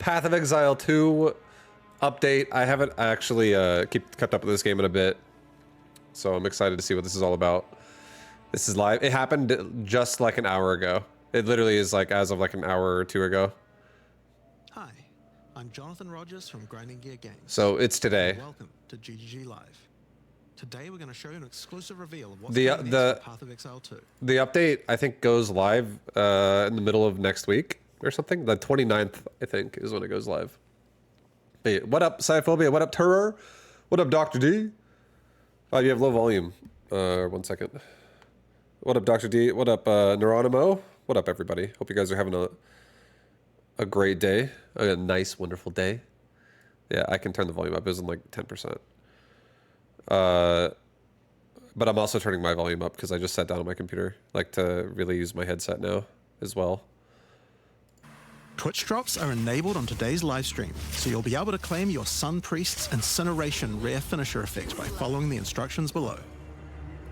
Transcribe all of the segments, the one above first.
Path of Exile 2 update. I haven't actually kept up with this game in a bit, so I'm excited to see what this is all about. This is live. It happened just like an hour ago. It literally is like as of like an hour or two ago. Hi, I'm Jonathan Rogers from Grinding Gear Games. So it's today. Welcome to GGG Live. Today we're going to show you an exclusive reveal of what's coming next for Path of Exile 2. The update, I think, goes live in the middle of next week or something. The 29th, I think, is when it goes live. But yeah, what up, Sciphobia? What up, Terror? What up, Dr. D? Oh, you have low volume. 1 second. What up, Dr. D? What up, Neuronimo? What up, everybody? Hope you guys are having a great day. A nice, wonderful day. Yeah, I can turn the volume up. It was in like 10%. But I'm also turning my volume up because I just sat down on my computer, like to really use my headset now as well. Twitch drops are enabled on today's live stream, so you'll be able to claim your Sun Priest's Incineration rare finisher effect by following the instructions below.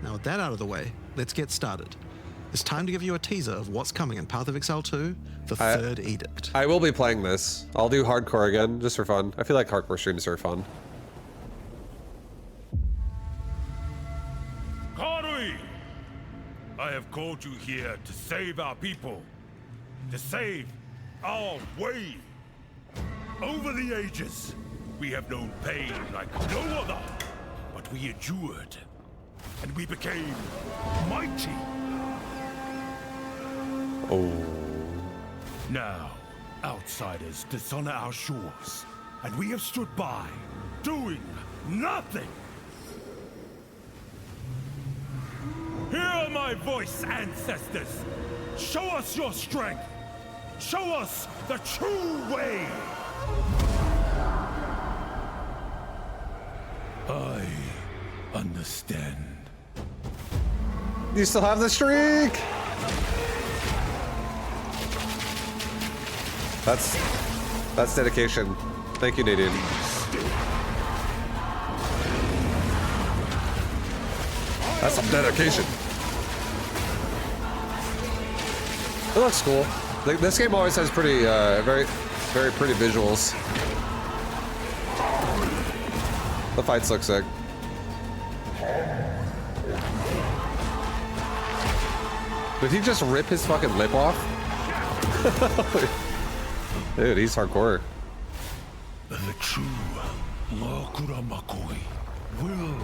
Now with that out of the way, let's get started. It's time to give you a teaser of what's coming in Path of Exile 2, the Third Edict. I will be playing this. I'll do hardcore again, just for fun. I feel like hardcore streams are fun. I have called you here to save our people, to save our way. Over the ages, we have known pain like no other, but we endured, and we became mighty. Oh. Now, outsiders dishonor our shores, and we have stood by, doing nothing. Hear my voice, ancestors! Show us your strength! Show us the true way! I understand. You still have the streak! That's dedication. Thank you, Nadine. That's some dedication. It looks cool. Like, this game always has pretty, very pretty visuals. The fights look sick. Did he just rip his fucking lip off? Dude, he's hardcore. The true Makura Makoi will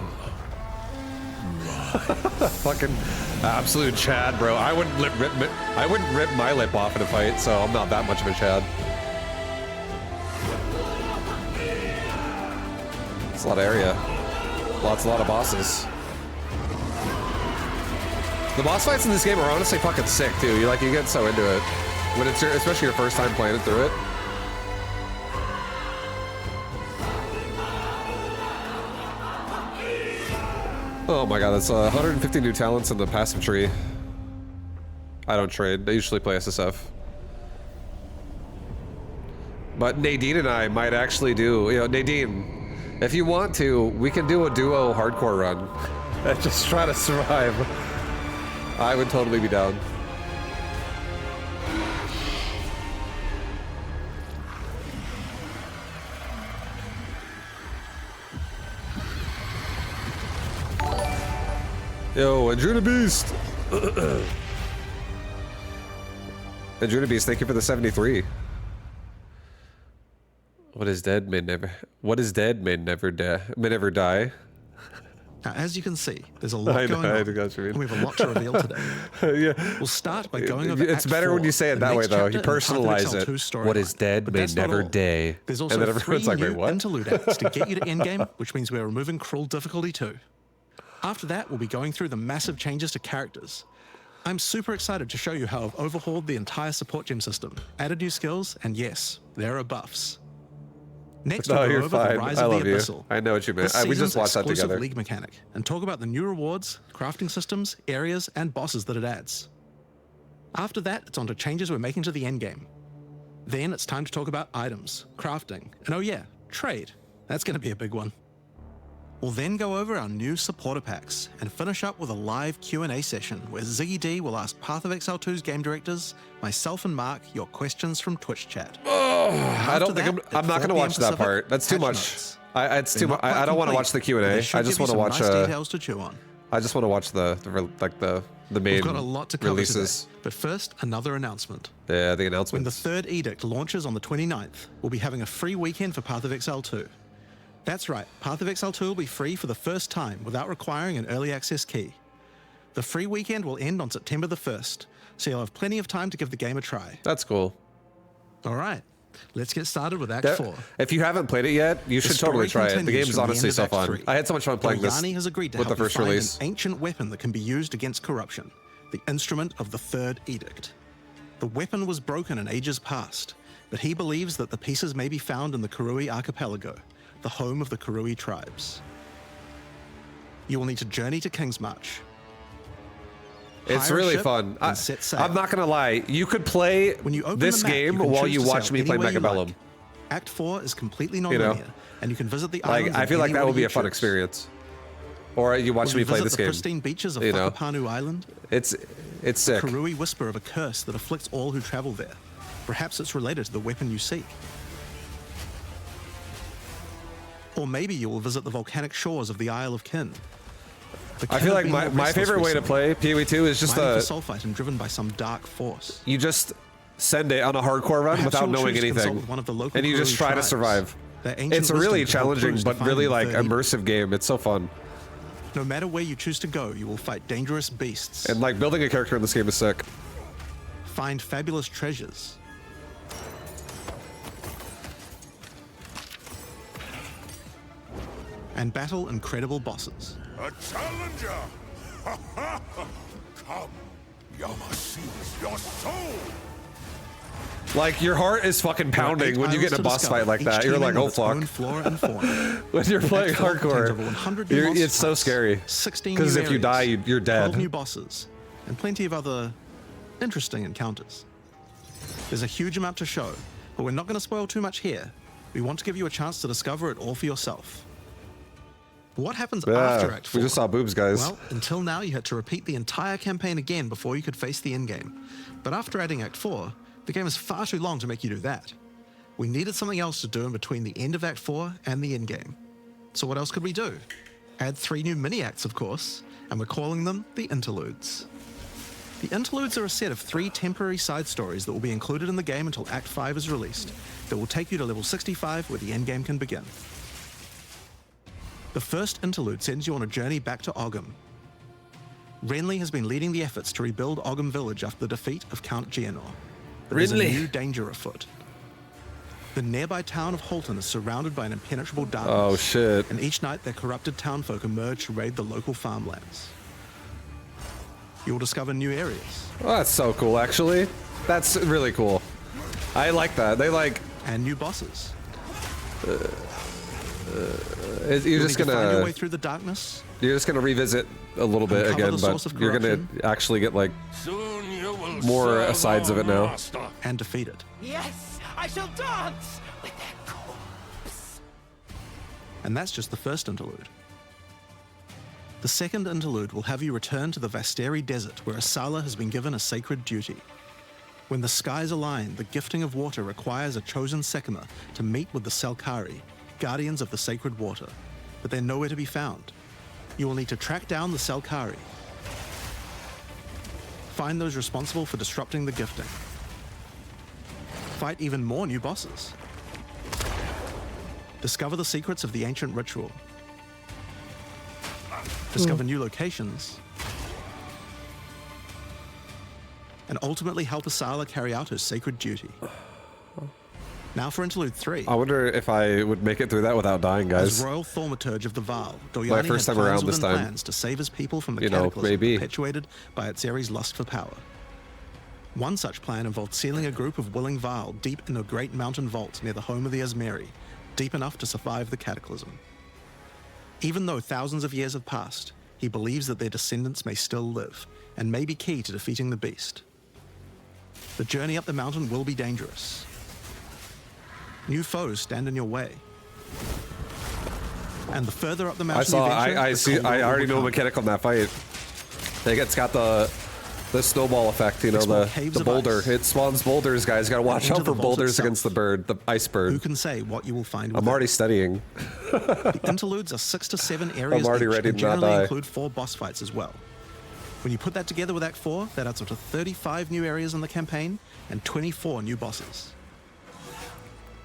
Fucking absolute Chad, bro. I wouldn't rip my lip off in a fight, so I'm not that much of a Chad. It's a lot of area. A lot of bosses. The boss fights in this game are honestly fucking sick too. You get so into it when it's especially your first time playing it through it. Oh my god, that's 150 new talents in the passive tree. I don't trade. I usually play SSF. But Nadine and I might actually do, Nadine, if you want to, we can do a duo hardcore run and just try to survive. I would totally be down. Yo, Andruna Beast! Andruna Beast, thank you for the 73. What is dead may never die. Now, as you can see, there's a lot going on, and we have a lot to reveal today. Yeah. We'll start by going over It's better when you say it that way, though. You personalize it. What is dead may never die. There's also and then everyone's like, wait, what? interlude acts to get you to endgame, which means we're removing cruel difficulty too. After that, we'll be going through the massive changes to characters. I'm super excited to show you how I've overhauled the entire support gem system, added new skills, and yes, there are buffs. Next, we'll go over the Rise of the Abyssal. I know what you meant. We just watched that together. League mechanic, and talk about the new rewards, crafting systems, areas, and bosses that it adds. After that, it's on to changes we're making to the endgame. Then it's time to talk about items, crafting, and oh yeah, trade. That's going to be a big one. We'll then go over our new supporter packs and finish up with a live Q&A session where Ziggy D will ask Path of Exile 2's game directors, myself and Mark, your questions from Twitch chat. I don't think I'm not going to watch that part. That's too much. It's too much. I don't want to watch the Q&A. I just want to watch nice details to chew on. I just want to watch the main We've got a lot to cover releases. Today, but first, another announcement. Yeah, the announcement. When the third edict launches on the 29th, we'll be having a free weekend for Path of Exile 2. That's right, Path of Exile 2 will be free for the first time without requiring an early access key. The free weekend will end on September the 1st, so you'll have plenty of time to give the game a try. That's cool. All right, let's get started with Act 4. If you haven't played it yet, you should totally try it. The game's honestly so fun. I had so much fun playing this has agreed to with the first release. An ancient weapon that can be used against corruption, the instrument of the third edict. The weapon was broken in ages past, but he believes that the pieces may be found in the Karui archipelago, the home of the Karui tribes. You will need to journey to Kingsmarch. It's really fun. I'm not gonna lie. You could play this game while you watch me play ViBElol. Act 4 is completely non-linear, and you can visit the islands. I feel like that would be a fun experience. Or you watch me play this game. The pristine beaches of Whakapanu Island. It's sick. The Karui whisper of a curse that afflicts all who travel there. Perhaps it's related to the weapon you seek. Or maybe you will visit the volcanic shores of the Isle of Kin. I feel like my favorite way to play POE 2 is just sulfite and driven by some dark force. You just send it on a hardcore run without knowing anything, and you just try to survive. It's a really challenging but really immersive game. It's so fun. No matter where you choose to go, you will fight dangerous beasts. And building a character in this game is sick. Find fabulous treasures. And battle incredible bosses. A challenger! Come, Yama sees your soul! Your heart is fucking pounding when you get in a boss fight like that. You're like, oh fuck. When you're playing hardcore, it's so scary. Because if you die, you're dead. 12 new bosses, and plenty of other interesting encounters. There's a huge amount to show, but we're not going to spoil too much here. We want to give you a chance to discover it all for yourself. What happens after Act 4? We just saw boobs, guys. Well, until now, you had to repeat the entire campaign again before you could face the endgame. But after adding Act 4, the game is far too long to make you do that. We needed something else to do in between the end of Act 4 and the endgame. So what else could we do? Add 3 new mini-acts, of course, and we're calling them the Interludes. The Interludes are a set of 3 temporary side stories that will be included in the game until Act 5 is released, that will take you to level 65 where the endgame can begin. The first interlude sends you on a journey back to Ogham. Renly has been leading the efforts to rebuild Ogham village after the defeat of Count Geonor. But there's a new danger afoot. The nearby town of Holton is surrounded by an impenetrable darkness. Oh shit. And each night their corrupted townfolk emerge to raid the local farmlands. You'll discover new areas. Oh, that's so cool, actually. That's really cool. I like that. And new bosses. You're just gonna find your way through the darkness. You're just gonna revisit a little bit again, but you're gonna actually get more sides of it now. And defeat it. Yes, I shall dance with their corpse. And that's just the first interlude. The second interlude will have you return to the Vasteri Desert, where Asala has been given a sacred duty. When the skies align, the gifting of water requires a chosen Sekima to meet with the Selkari, guardians of the sacred water, but they're nowhere to be found. You will need to track down the Selkari. Find those responsible for disrupting the gifting. Fight even more new bosses. Discover the secrets of the ancient ritual. Discover new locations. And ultimately help Asala carry out her sacred duty. Now for Interlude 3. I wonder if I would make it through that without dying, guys. As Royal Thaumaturge of the Vaal, Doryani My first time around this time. Plans to save his people from the cataclysm perpetuated by Atzeri's lust for power. One such plan involved sealing a group of willing Vaal deep in a great mountain vault near the home of the Asmeri, deep enough to survive the cataclysm. Even though thousands of years have passed, he believes that their descendants may still live, and may be key to defeating the beast. The journey up the mountain will be dangerous. New foes stand in your way. And the further up the mountain I saw. you venture, I the see. colder I it already will know a become. mechanic on that fight. Like it's got the snowball effect. You know, Explore the caves of boulder. ice. It spawns boulders, guys. Got to watch Into out for the vault boulders itself. against the bird, the ice Who bird. can say what you will find I'm within? already studying. The interludes are 6 to 7 areas already each, ready and to not generally die. include 4 boss fights as well. When you put that together with Act 4, that adds up to 35 new areas in the campaign and 24 new bosses.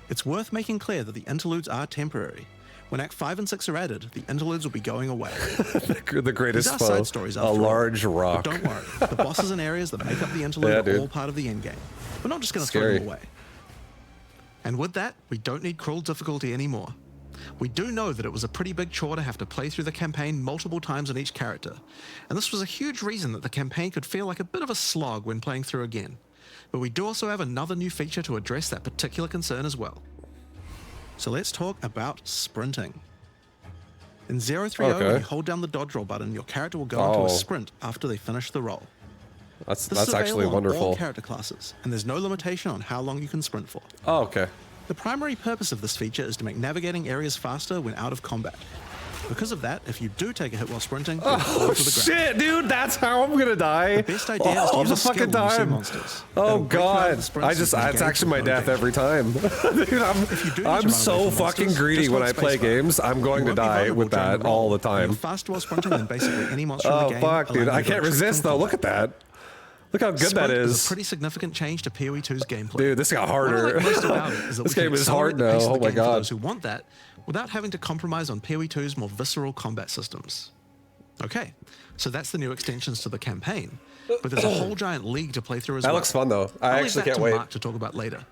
It's worth making clear that the interludes are temporary. When Act 5 and 6 are added, the interludes will be going away. The greatest These are foe. side stories A after all. large rock. But don't worry, the bosses and areas that make up the interlude Yeah, are dude. all part of the endgame. We're not just going to throw Scary. them away. And with that, we don't need cruel difficulty anymore. We do know that it was a pretty big chore to have to play through the campaign multiple times on each character, and this was a huge reason that the campaign could feel like a bit of a slog when playing through again. But we do also have another new feature to address that particular concern as well. So let's talk about sprinting. In 030, Okay. when you hold down the dodge roll button, your character will go into Oh. a sprint after they finish the roll. That's This is actually available on all wonderful. character classes, and there's no limitation on how long you can sprint for. Oh, okay. The primary purpose of this feature is to make navigating areas faster when out of combat. Because of that, if you do take a hit while sprinting, you'll fall Oh to the ground. shit, dude! That's how I'm gonna die. The best idea is to all use the a skill fucking when you see time. monsters. Oh That'll break you out of god! the sprint so you can It's engage actually with my no death danger. every time. Dude, you do need to run I'm away so from fucking monsters, greedy just when I hold play spacebar. games. I'm You going to won't be die vulnerable with during that the roll. all the time. You're faster while sprinting than basically any monster in Oh the game. fuck, dude! allowing I you to can't go trick resist from though. Look combat. at that. Look how good that Sprint is. a pretty significant change to POE 2's gameplay. Dude, this got What I harder. like most about it is that This we can game is accelerate hard the pace now. of the Oh my game for god. those who want that, without having to compromise on POE 2's more visceral combat systems. Okay, so that's the new extensions to the campaign, but there's a whole giant league to play through as That well. looks fun though. I I'll leave actually that can't to wait. Mark to talk about later.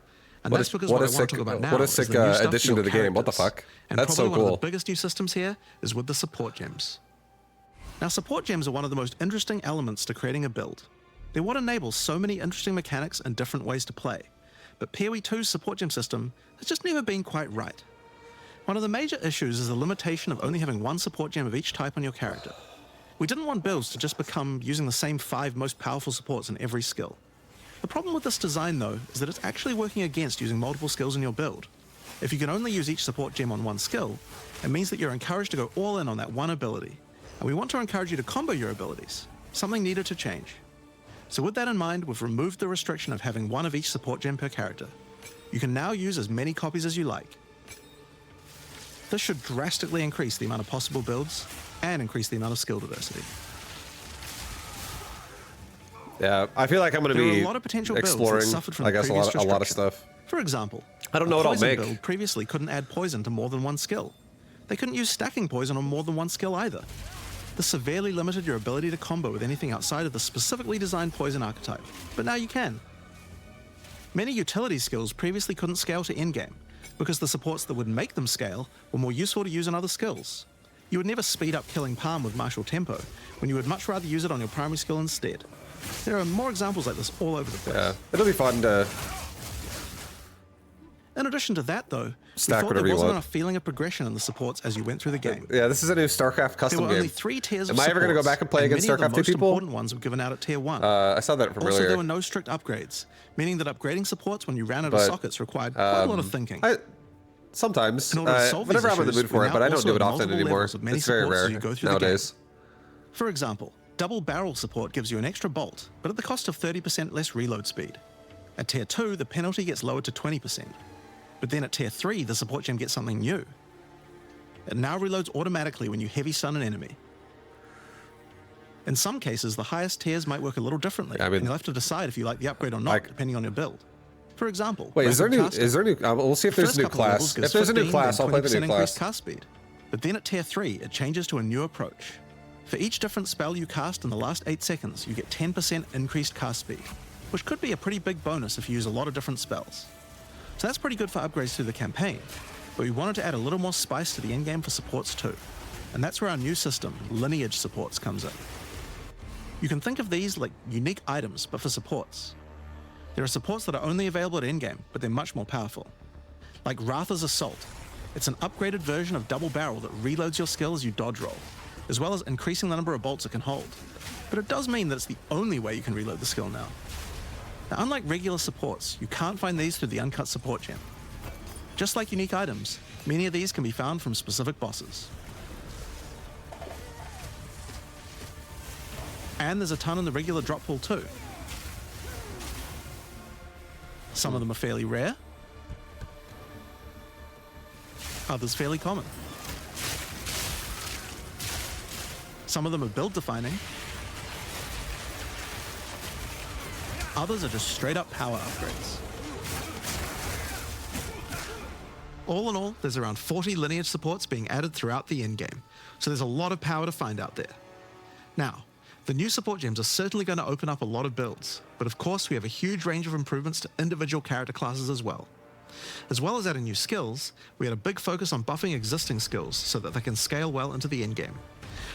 And What that's a- because what what a I want sick- to talk about now what a is sick, the new stuff for addition your to the game. What the characters. fuck? And That's probably so one of cool. the biggest new systems here is with the support gems. Now, support gems are one of the most interesting elements to creating a build. They're what enables so many interesting mechanics and different ways to play. But PoE 2's support gem system has just never been quite right. One of the major issues is the limitation of only having one support gem of each type on your character. We didn't want builds to just become using the same 5 most powerful supports in every skill. The problem with this design, though, is that it's actually working against using multiple skills in your build. If you can only use each support gem on one skill, it means that you're encouraged to go all in on that one ability. And we want to encourage you to combo your abilities, something needed to change. So with that in mind, we've removed the restriction of having one of each support gem per character. You can now use as many copies as you like. This should drastically increase the amount of possible builds and increase the amount of skill diversity. Yeah, I feel like I'm going to There are be a lot of potential builds that exploring. suffered from I the guess a previous lot of restriction. stuff. For example, I don't know a what I'll poison make. build previously couldn't add poison to more than one skill. They couldn't use stacking poison on more than one skill either. This severely limited your ability to combo with anything outside of the specifically designed poison archetype, but now you can. Many utility skills previously couldn't scale to endgame, because the supports that would make them scale were more useful to use on other skills. You would never speed up killing Palm with martial tempo, when you would much rather use it on your primary skill instead. There are more examples like this all over the place. Yeah, it'll be fun to In addition to that, though, Stack we thought whatever there you wasn't want. enough feeling of progression in the supports as you went through the game. Yeah, this is a new StarCraft There custom were game. only 3 tiers of Am I ever going to go supports, back and play against many of the StarCraft 2 most people? important ones were given out at tier 1. I saw that from Also, earlier. there were no strict upgrades, meaning that upgrading supports when you ran out of But, sockets required quite a lot of thinking. Sometimes, In order to solve these whenever I'm in the issues, mood for we it, but now I don't also do it have often multiple anymore. levels of many It's very supports as rare you go through the nowadays. For example, double barrel support gives you an extra bolt, but at the cost of 30% less reload speed. At tier 2, the penalty gets lowered to 20%. But then at tier 3, the support gem gets something new. It now reloads automatically when you heavy stun an enemy. In some cases, the highest tiers might work a little differently, I mean- and you'll have to decide if you like the upgrade or not, Like- depending on your build. For example, Wait, is there Rapid new? Casting. Is there new? We'll see if there's First a new couple of levels class. gives If there's a new 15, class, then I'll play the 20% new increased class. cast speed. But then at tier 3, it changes to a new approach. For each different spell you cast in the last 8 seconds, you get 10% increased cast speed, which could be a pretty big bonus if you use a lot of different spells. So that's pretty good for upgrades through the campaign, but we wanted to add a little more spice to the endgame for supports too. And that's where our new system, Lineage Supports, comes in. You can think of these like unique items, but for supports. There are supports that are only available at endgame, but they're much more powerful. Like Ratha's Assault. It's an upgraded version of Double Barrel that reloads your skill as you dodge roll, as well as increasing the number of bolts it can hold. But it does mean that it's the only way you can reload the skill now. Now, unlike regular supports, you can't find these through the uncut support gem. Just like unique items, many of these can be found from specific bosses. And there's a ton in the regular drop pool too. Some of them are fairly rare, others fairly common. Some of them are build defining, others are just straight up power upgrades. All in all, there's around 40 lineage supports being added throughout the endgame, so there's a lot of power to find out there. Now, the new support gems are certainly going to open up a lot of builds, but of course we have a huge range of improvements to individual character classes as well. As well as adding new skills, we had a big focus on buffing existing skills so that they can scale well into the endgame.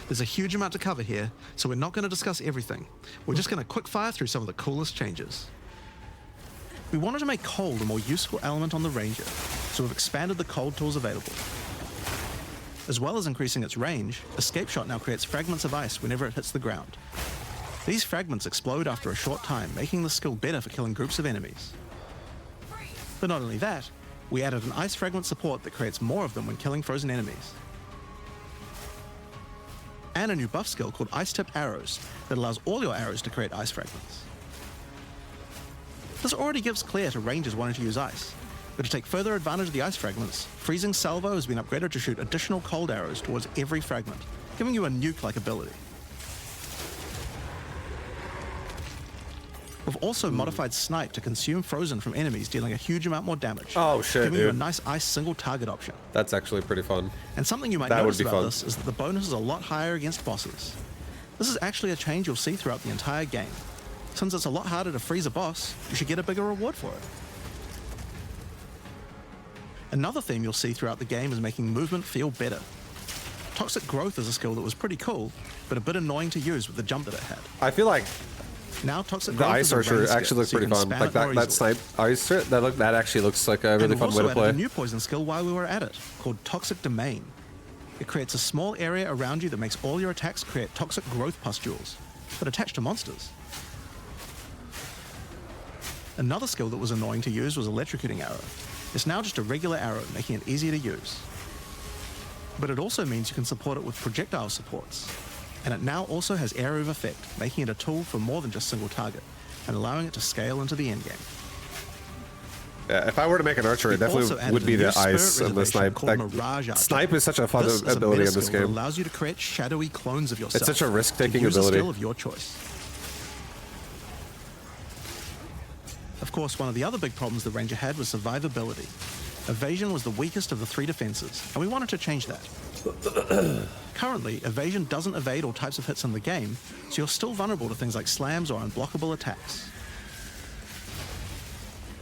There's a huge amount to cover here, so we're not going to discuss everything. We're just going to quick fire through some of the coolest changes. We wanted to make cold a more useful element on the Ranger, so we've expanded the cold tools available. As well as increasing its range, Escape Shot now creates fragments of ice whenever it hits the ground. These fragments explode after a short time, making the skill better for killing groups of enemies. But not only that, we added an ice fragment support that creates more of them when killing frozen enemies. And a new buff skill called Ice-Tipped Arrows that allows all your arrows to create ice fragments. This already gives clear to rangers wanting to use ice, but to take further advantage of the ice fragments, Freezing Salvo has been upgraded to shoot additional cold arrows towards every fragment, giving you a nuke-like ability. We've also modified Snipe to consume frozen from enemies, dealing a huge amount more damage. Oh shit, giving you a dude. nice ice single target option. That's actually pretty fun. And something you might That would notice be about fun. this is that the bonus is a lot higher against bosses. This is actually a change you'll see throughout the entire game. Since it's a lot harder to freeze a boss, you should get a bigger reward for it. Another theme you'll see throughout the game is making movement feel better. Toxic Growth is a skill that was pretty cool, but a bit annoying to use with the jump that it had. I feel like Now Toxic the Growth ice is a archer ranged actually skill, looks so you pretty can fun. spam Like it more that easily. snipe archer, that actually looks like a really And we've fun way also to play. added a new poison skill while we were at it, called Toxic Domain. It creates a small area around you that makes all your attacks create toxic growth pustules, but attached to monsters. Another skill that was annoying to use was Electrocuting Arrow. It's now just a regular arrow, making it easier to use. But it also means you can support it with projectile supports. And it now also has Area of Effect, making it a tool for more than just single target, and allowing it to scale into the endgame. Yeah, if I were to make an archer, it We've also definitely added would a be new the spirit ice and the reservation snipe. called Like, Mirage Archer. snipe is such a fun This is a ability meta in this skill that game. allows you to create shadowy clones of yourself. It's such a risk-taking to use ability. a skill of your choice. Of course, one of the other big problems the Ranger had was survivability. Evasion was the weakest of the three defenses, and we wanted to change that. Currently, evasion doesn't evade all types of hits in the game, so you're still vulnerable to things like slams or unblockable attacks.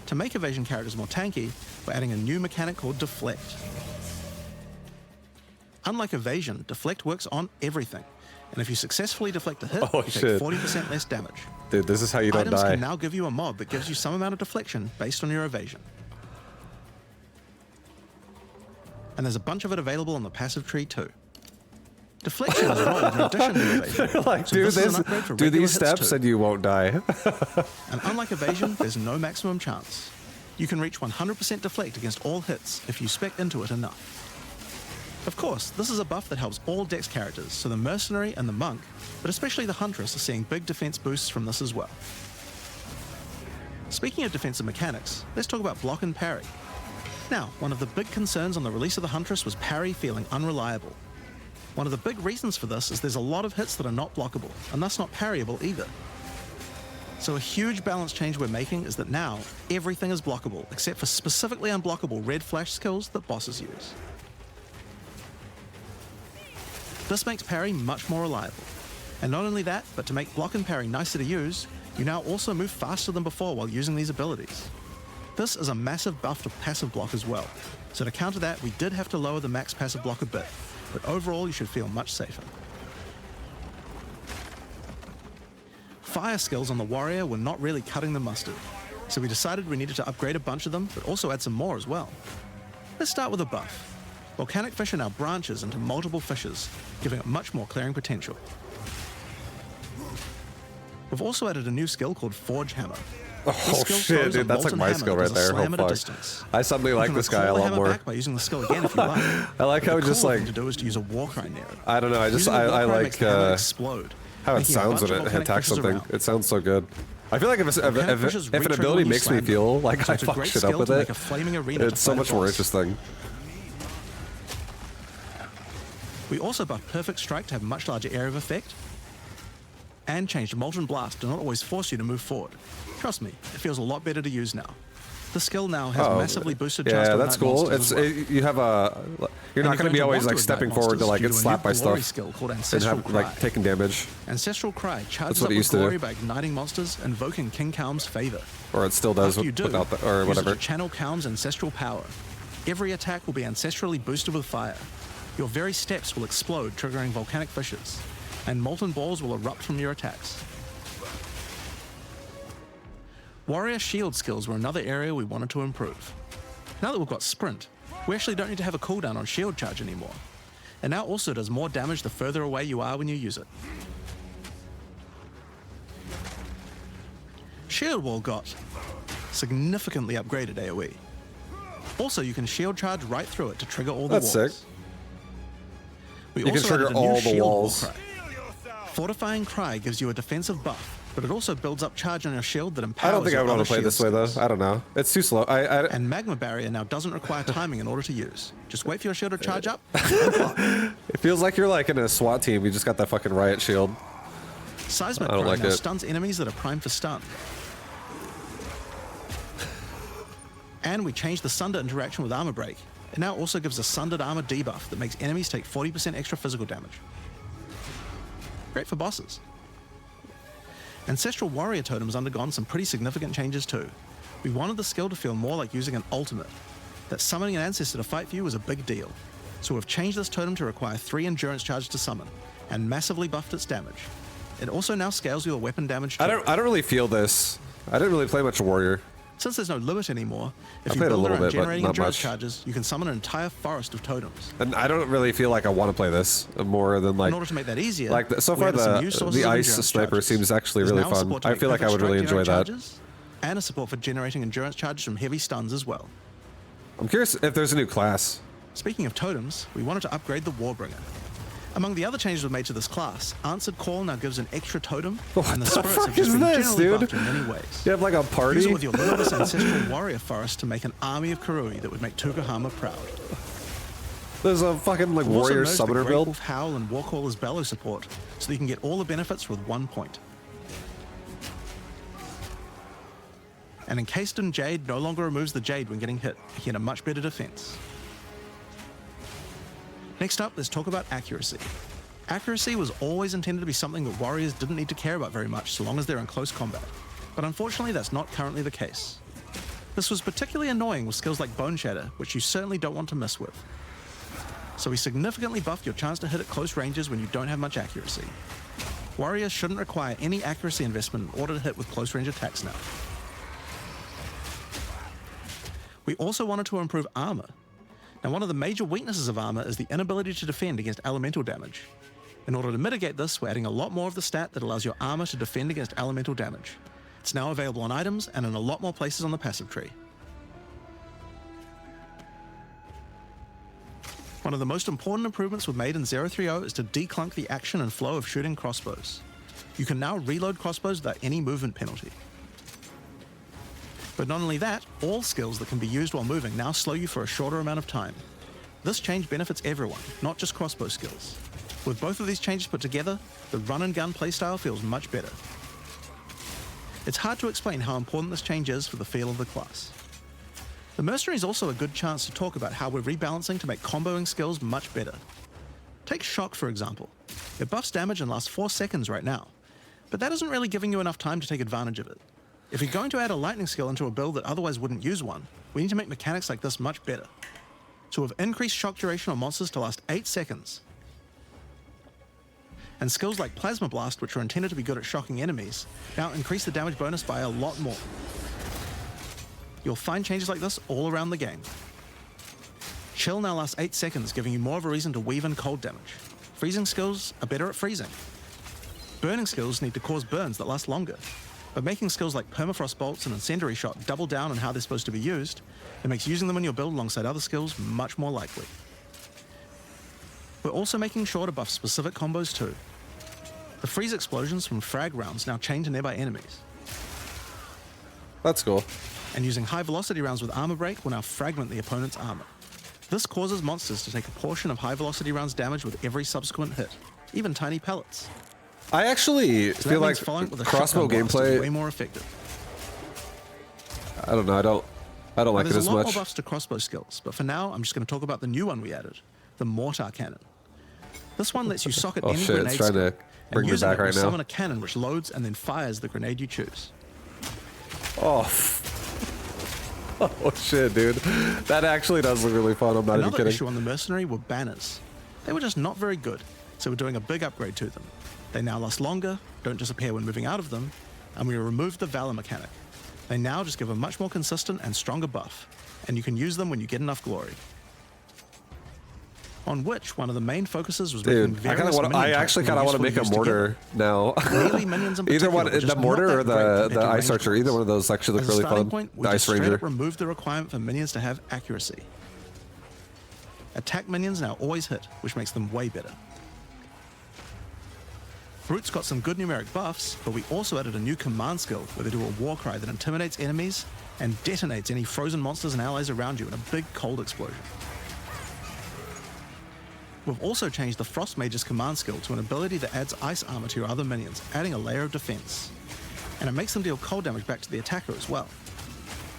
To make evasion characters more tanky, we're adding a new mechanic called Deflect. Unlike evasion, Deflect works on everything, and if you successfully deflect a hit, Oh, you shit. take 40% less damage. Dude, this is how you don't Items die. can now give you a mob that gives you some amount of deflection based on your evasion. And there's a bunch of it available on the passive tree too. Deflection is rolled in addition to evasion. Like, so do this is an upgrade for do regular these hits steps too. and you won't die. And unlike evasion, there's no maximum chance. You can reach 100% deflect against all hits if you spec into it enough. Of course, this is a buff that helps all Dex characters, so the Mercenary and the Monk, but especially the Huntress, are seeing big defense boosts from this as well. Speaking of defensive mechanics, let's talk about block and parry. Now, one of the big concerns on the release of the Huntress was parry feeling unreliable. One of the big reasons for this is there's a lot of hits that are not blockable, and thus not parryable either. So a huge balance change we're making is that now everything is blockable, except for specifically unblockable red flash skills that bosses use. This makes parry much more reliable. And not only that, but to make block and parry nicer to use, you now also move faster than before while using these abilities. This is a massive buff to passive block as well, so to counter that we did have to lower the max passive block a bit, but overall you should feel much safer. Fire skills on the warrior were not really cutting the mustard, so we decided we needed to upgrade a bunch of them, but also add some more as well. Let's start with a buff. Volcanic Fissure now branches into multiple fissures, giving it much more clearing potential. We've also added a new skill called Forge Hammer. Oh skill shit, throws a dude, that's like molten my hammer skill that right does a there. slam Oh at a fuck. distance. I suddenly You like can this guy a recall the lot hammer more. back by using the skill again if you like. I like how The it just cool like thing to do is to use a war cry near it. I don't know. I just Using the war I cry like makes the hammer explode. how how it making a sounds bunch when of it volcanic attacks fishes something. around. It sounds so good. I feel like if an re-trigger ability when you makes me slam feel them. like So I it's a fuck great shit up skill with to it, make a flaming arena it's to so fight a much more boss. interesting. We also buffed Perfect Strike to have much larger area of effect, and changed Molten Blast to not always force you to move forward. Trust me, it feels a lot better to use now. The skill now has massively boosted chance yeah, to that's ignite cool. monsters It's as well. you have a you're not going to be always like stepping forward to like get slapped by stuff skill called and Ancestral have Cry. like taking damage, Ancestral Cry charges what up it with used to glory do. by igniting monsters, invoking King Kaum's favor. or it still does After you do, without the, or use whatever. it to channel Kaum's ancestral power. Every attack will be ancestrally boosted with fire. Your very steps will explode, triggering volcanic fissures, and molten balls will erupt from your attacks. Warrior shield skills were another area we wanted to improve. Now that we've got sprint, we actually don't need to have a cooldown on shield charge anymore. It now also does more damage the further away you are when you use it. Shield wall got significantly upgraded AoE. Also, you can shield charge right through it to trigger all the That's walls. sick. We You can also trigger added a new all the shield wall walls. cry. Fortifying Cry gives you a defensive buff, but it also builds up charge on your shield that empowers I don't think I your would want other to play shield this way though. skills. I don't know. It's too slow. And Magma Barrier now doesn't require timing in order to use. Just wait for your shield to charge up and block. It feels like you're like in a SWAT team. You just got that fucking riot shield. Seismic I don't Cry like now it. stuns enemies that are primed for stun. And we changed the Sunder interaction with Armor Break. It now also gives a Sundered Armor debuff that makes enemies take 40% extra physical damage. Great for bosses. Ancestral Warrior Totem has undergone some pretty significant changes too. We wanted the skill to feel more like using an ultimate. That summoning an ancestor to fight for you was a big deal. So we've changed this totem to require 3 endurance charges to summon, and massively buffed its damage. It also now scales your weapon damage too. I don't really feel this. I didn't really play much Warrior. Since there's no limit anymore, if you played a build little around bit, but generating not endurance much. charges, you can summon an entire forest of totems. And I don't really feel like I want to play this more than like. In order to make that easier, Like so we far, added some new sources the of ice endurance sniper charges. seems actually There's really now fun. support to I make feel like I perfect would really strike enjoy during that. charges, and a support for generating endurance charges from heavy stuns as well. I'm curious if there's a new class. Speaking of totems, we wanted to upgrade the Warbringer. Among the other changes we've made to this class, Answered Call now gives an extra totem, What and the the spirits fuck have just is been this, generally dude? buffed in many ways. You have like a party. Use it with your limitless ancestral warrior forest to make an army of Karui that would make Tukahama proud. There's a fucking like We've also warrior merged the summoner Great build. Wolf Howl and Warcaller's Bellow support, so that you can get all the benefits with 1 point. And Encased in Jade no longer removes the Jade when getting hit, making it a much better defense. Next up, let's talk about accuracy. Accuracy was always intended to be something that warriors didn't need to care about very much so long as they're in close combat. But unfortunately, that's not currently the case. This was particularly annoying with skills like Bone Shatter, which you certainly don't want to mess with. So we significantly buffed your chance to hit at close ranges when you don't have much accuracy. Warriors shouldn't require any accuracy investment in order to hit with close range attacks now. We also wanted to improve armor. Now, one of the major weaknesses of armor is the inability to defend against elemental damage. In order to mitigate this, we're adding a lot more of the stat that allows your armor to defend against elemental damage. It's now available on items and in a lot more places on the passive tree. One of the most important improvements we've made in 030 is to declunk the action and flow of shooting crossbows. You can now reload crossbows without any movement penalty. But not only that, all skills that can be used while moving now slow you for a shorter amount of time. This change benefits everyone, not just crossbow skills. With both of these changes put together, the run and gun playstyle feels much better. It's hard to explain how important this change is for the feel of the class. The Mercenary is also a good chance to talk about how we're rebalancing to make comboing skills much better. Take Shock, for example. It buffs damage and lasts 4 seconds right now, but that isn't really giving you enough time to take advantage of it. If you're going to add a lightning skill into a build that otherwise wouldn't use one, we need to make mechanics like this much better. So we've increased shock duration on monsters to last 8 seconds. And skills like Plasma Blast, which are intended to be good at shocking enemies, now increase the damage bonus by a lot more. You'll find changes like this all around the game. Chill now lasts 8 seconds, giving you more of a reason to weave in cold damage. Freezing skills are better at freezing. Burning skills need to cause burns that last longer. But making skills like Permafrost Bolts and Incendiary Shot double down on how they're supposed to be used, it makes using them in your build alongside other skills much more likely. We're also making sure to buff specific combos too. The freeze explosions from frag rounds now chain to nearby enemies. That's cool. And using high velocity rounds with armor break will now fragment the opponent's armor. This causes monsters to take a portion of high velocity rounds damage with every subsequent hit, even tiny pellets. I actually So feel that like means following it with a crossbow shotgun blast is gameplay. way more effective. I don't know. I don't like it There's as a lot much. more buffs to crossbow skills, but for now, I'm just going to talk about the new one we added, the mortar cannon. This one lets you socket Oh any shit! grenade It's trying skill, to and bring me using back it will right now. summon a cannon which loads and then fires the grenade you choose. Oh. Oh shit, dude. That actually does look really fun. I'm not even Another kidding. issue on the mercenary were banners. They were just not very good, so we're doing a big upgrade to them. They now last longer, don't disappear when moving out of them, and we removed the Valor mechanic. They now just give a much more consistent and stronger buff, and you can use them when you get enough glory. On which one of the main focuses was making Dude, I various actually kind of want to make a mortar now. Melee minions in Either particular one, were just the not mortar that or great compared the to ice ranged archer. ones. Either one of those actually look As a really starting fun. point, we The just ice straight ranger. up removed the requirement for minions to have accuracy. Attack minions now always hit, which makes them way better. Brutes got some good numeric buffs, but we also added a new command skill where they do a war cry that intimidates enemies and detonates any frozen monsters and allies around you in a big cold explosion. We've also changed the Frost Mage's command skill to an ability that adds ice armor to your other minions, adding a layer of defense. And it makes them deal cold damage back to the attacker as well.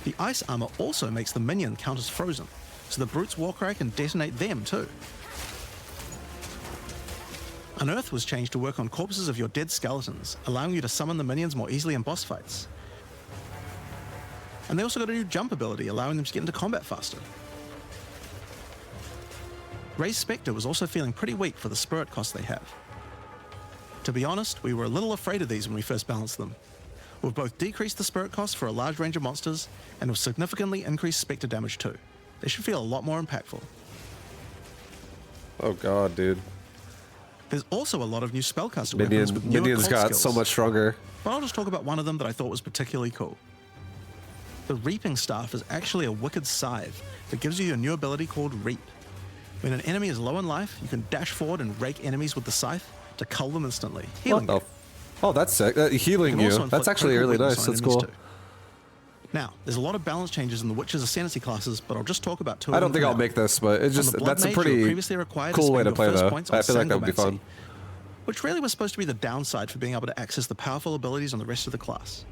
The ice armor also makes the minion count as frozen, so the Brute's war cry can detonate them too. Unearth was changed to work on corpses of your dead skeletons, allowing you to summon the minions more easily in boss fights. And they also got a new jump ability, allowing them to get into combat faster. Ray's Spectre was also feeling pretty weak for the spirit cost they have. To be honest, we were a little afraid of these when we first balanced them. We've both decreased the spirit cost for a large range of monsters, and have significantly increased Spectre damage too. They should feel a lot more impactful. Oh god, dude. There's also a lot of new spellcaster weapons with newer Minions cult got skills, so much stronger. but I'll just talk about one of them that I thought was particularly cool. The Reaping Staff is actually a wicked scythe that gives you a new ability called Reap. When an enemy is low in life, you can dash forward and rake enemies with the scythe to cull them instantly, healing What you. the? Oh, that's sick. Healing can you. also That's inflict actually critical really weakness nice. on That's enemies cool. too. Now, there's a lot of balance changes in the Witcher's Ascendancy classes, but I'll just talk about two of I them don't think for I'll now. make this, but it's On just the Blood that's a Mage, you were pretty previously required cool way spend to your play first though. points on I feel like that would be Sangomancy, fun. which really was supposed to be the downside for being able to access the powerful abilities on the rest of the class.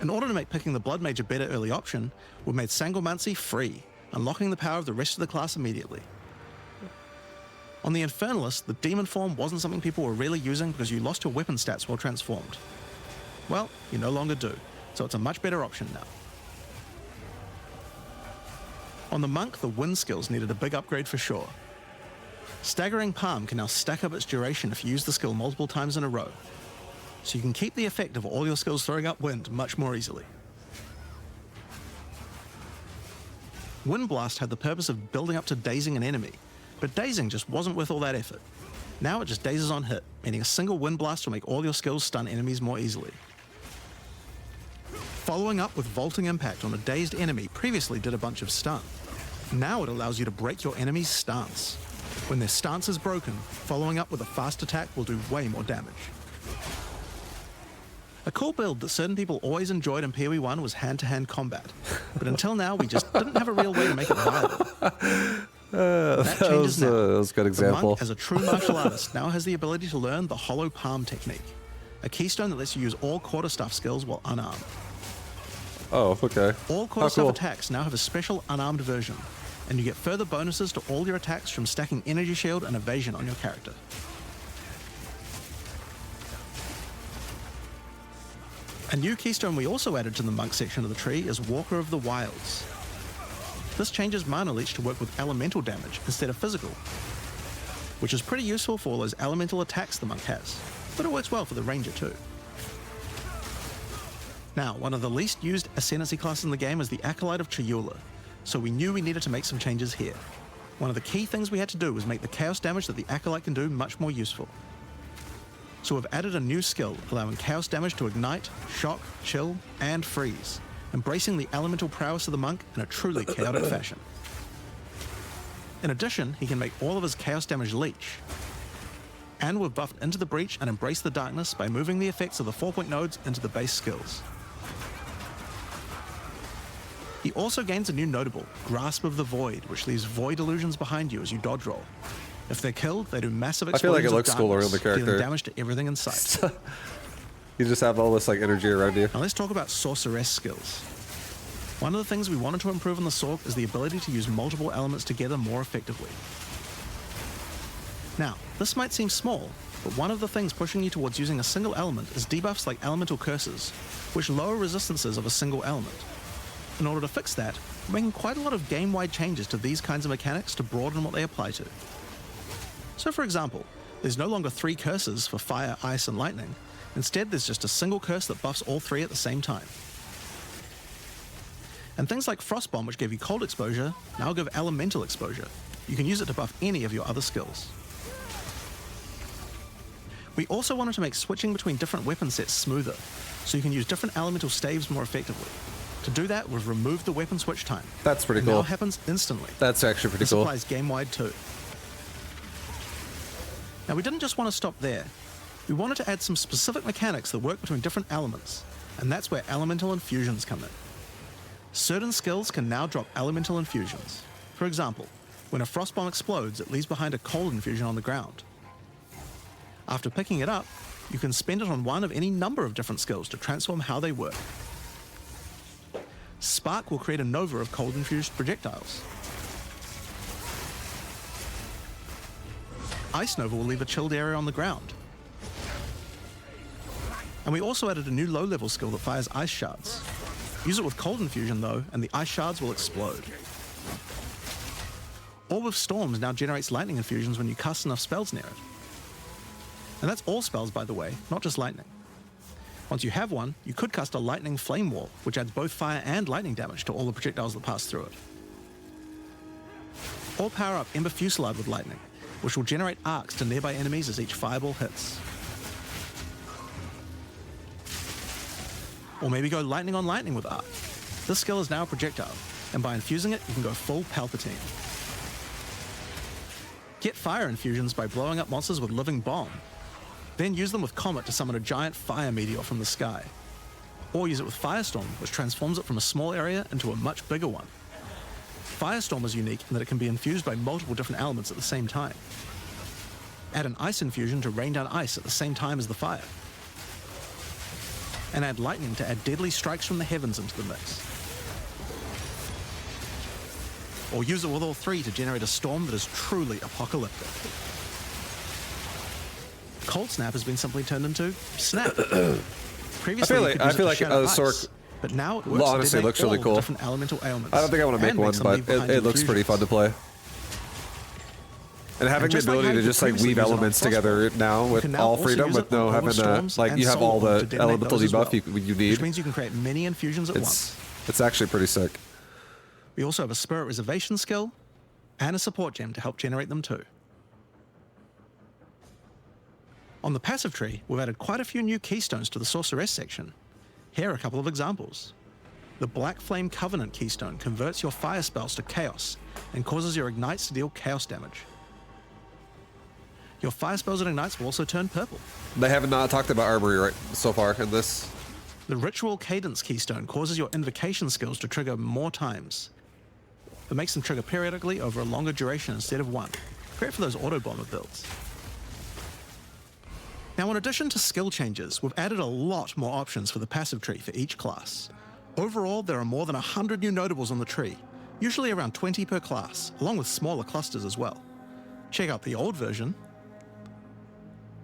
In order to make picking the Blood Mage a better early option, we've made Sangomancy free, unlocking the power of the rest of the class immediately. On the Infernalist, the Demon form wasn't something people were really using because you lost your weapon stats while transformed. Well, you no longer do, so it's a much better option now. On the Monk, the wind skills needed a big upgrade for sure. Staggering Palm can now stack up its duration if you use the skill multiple times in a row, so you can keep the effect of all your skills throwing up wind much more easily. Wind Blast had the purpose of building up to dazing an enemy, but dazing just wasn't worth all that effort. Now it just dazes on hit, meaning a single Wind Blast will make all your skills stun enemies more easily. Following up with Vaulting Impact on a dazed enemy previously did a bunch of stun. Now it allows you to break your enemy's stance. When their stance is broken, following up with a fast attack will do way more damage. A cool build that certain people always enjoyed in POE 1 was hand-to-hand combat, but until now we just didn't have a real way to make it viable. That changes now. That was a good The example. Monk, as a true martial artist, now has the ability to learn the Hollow Palm technique, a keystone that lets you use all quarterstaff skills while unarmed. Oh, okay. All quarterstaff cool. attacks now have a special unarmed version, and you get further bonuses to all your attacks from stacking Energy Shield and Evasion on your character. A new keystone we also added to the Monk section of the tree is Walker of the Wilds. This changes Mana Leech to work with elemental damage instead of physical, which is pretty useful for all those elemental attacks the Monk has, but it works well for the Ranger too. Now, one of the least used Ascendancy classes in the game is the Acolyte of Chayula, so we knew we needed to make some changes here. One of the key things we had to do was make the chaos damage that the Acolyte can do much more useful. So we've added a new skill allowing chaos damage to ignite, shock, chill, and freeze, embracing the elemental prowess of the Monk in a truly chaotic fashion. In addition, he can make all of his chaos damage leech. And we've buffed Into the Breach and Embrace the Darkness by moving the effects of the 4-point nodes into the base skills. He also gains a new notable, Grasp of the Void, which leaves void illusions behind you as you dodge roll. If they're killed, they do massive I feel like explosions it looks of cooler darkness, on the character. dealing damage to everything in sight. You just have all this like energy around you. Now let's talk about Sorceress skills. One of the things we wanted to improve on the Sorc is the ability to use multiple elements together more effectively. Now, this might seem small, but one of the things pushing you towards using a single element is debuffs like Elemental Curses, which lower resistances of a single element. In order to fix that, we're making quite a lot of game-wide changes to these kinds of mechanics to broaden what they apply to. So for example, there's no longer 3 curses for fire, ice, and lightning. Instead, there's just a single curse that buffs all 3 at the same time. And things like Frostbomb, which gave you cold exposure, now give elemental exposure. You can use it to buff any of your other skills. We also wanted to make switching between different weapon sets smoother, so you can use different elemental staves more effectively. To do that, we've removed the weapon switch time. That's pretty It cool. now happens instantly. That's actually pretty This cool. applies game-wide too. Now, we didn't just want to stop there. We wanted to add some specific mechanics that work between different elements, and that's where elemental infusions come in. Certain skills can now drop elemental infusions. For example, when a frostbomb explodes, it leaves behind a cold infusion on the ground. After picking it up, you can spend it on one of any number of different skills to transform how they work. Spark will create a nova of cold-infused projectiles. Ice Nova will leave a chilled area on the ground. And we also added a new low-level skill that fires ice shards. Use it with cold infusion though, and the ice shards will explode. Orb of Storms now generates lightning infusions when you cast enough spells near it. And that's all spells, by the way, not just lightning. Once you have one, you could cast a lightning flame wall, which adds both fire and lightning damage to all the projectiles that pass through it. Or power up Ember Fusillade with lightning, which will generate arcs to nearby enemies as each fireball hits. Or maybe go lightning on lightning with arc. This skill is now a projectile, and by infusing it, you can go full Palpatine. Get fire infusions by blowing up monsters with Living Bomb. Then use them with Comet to summon a giant fire meteor from the sky. Or use it with Firestorm, which transforms it from a small area into a much bigger one. Firestorm is unique in that it can be infused by multiple different elements at the same time. Add an ice infusion to rain down ice at the same time as the fire. And add lightning to add deadly strikes from the heavens into the mix. Or use it with all 3 to generate a storm that is truly apocalyptic. Cold Snap has been simply turned into Snap. Previously, I feel like Sorc but now it works honestly looks really cool. different elemental ailments. I don't think I want to make one, but it looks pretty fun to play. And having the ability to just like weave elements together now with all freedom, with no having to like you have all the elemental debuff you need. Which means you can create many infusions at once. It's actually pretty sick. We also have a Spirit Reservation skill and a support gem to help generate them too. On the passive tree, we've added quite a few new keystones to the Sorceress section. Here are a couple of examples. The Black Flame Covenant keystone converts your fire spells to chaos and causes your ignites to deal chaos damage. Your fire spells and ignites will also turn purple. They have not talked about armory right so far in this. The Ritual Cadence keystone causes your invocation skills to trigger more times. It makes them trigger periodically over a longer duration instead of one. Great for those auto-bomber builds. Now, in addition to skill changes, we've added a lot more options for the passive tree for each class. Overall, there are more than 100 new notables on the tree, usually around 20 per class, along with smaller clusters as well. Check out the old version,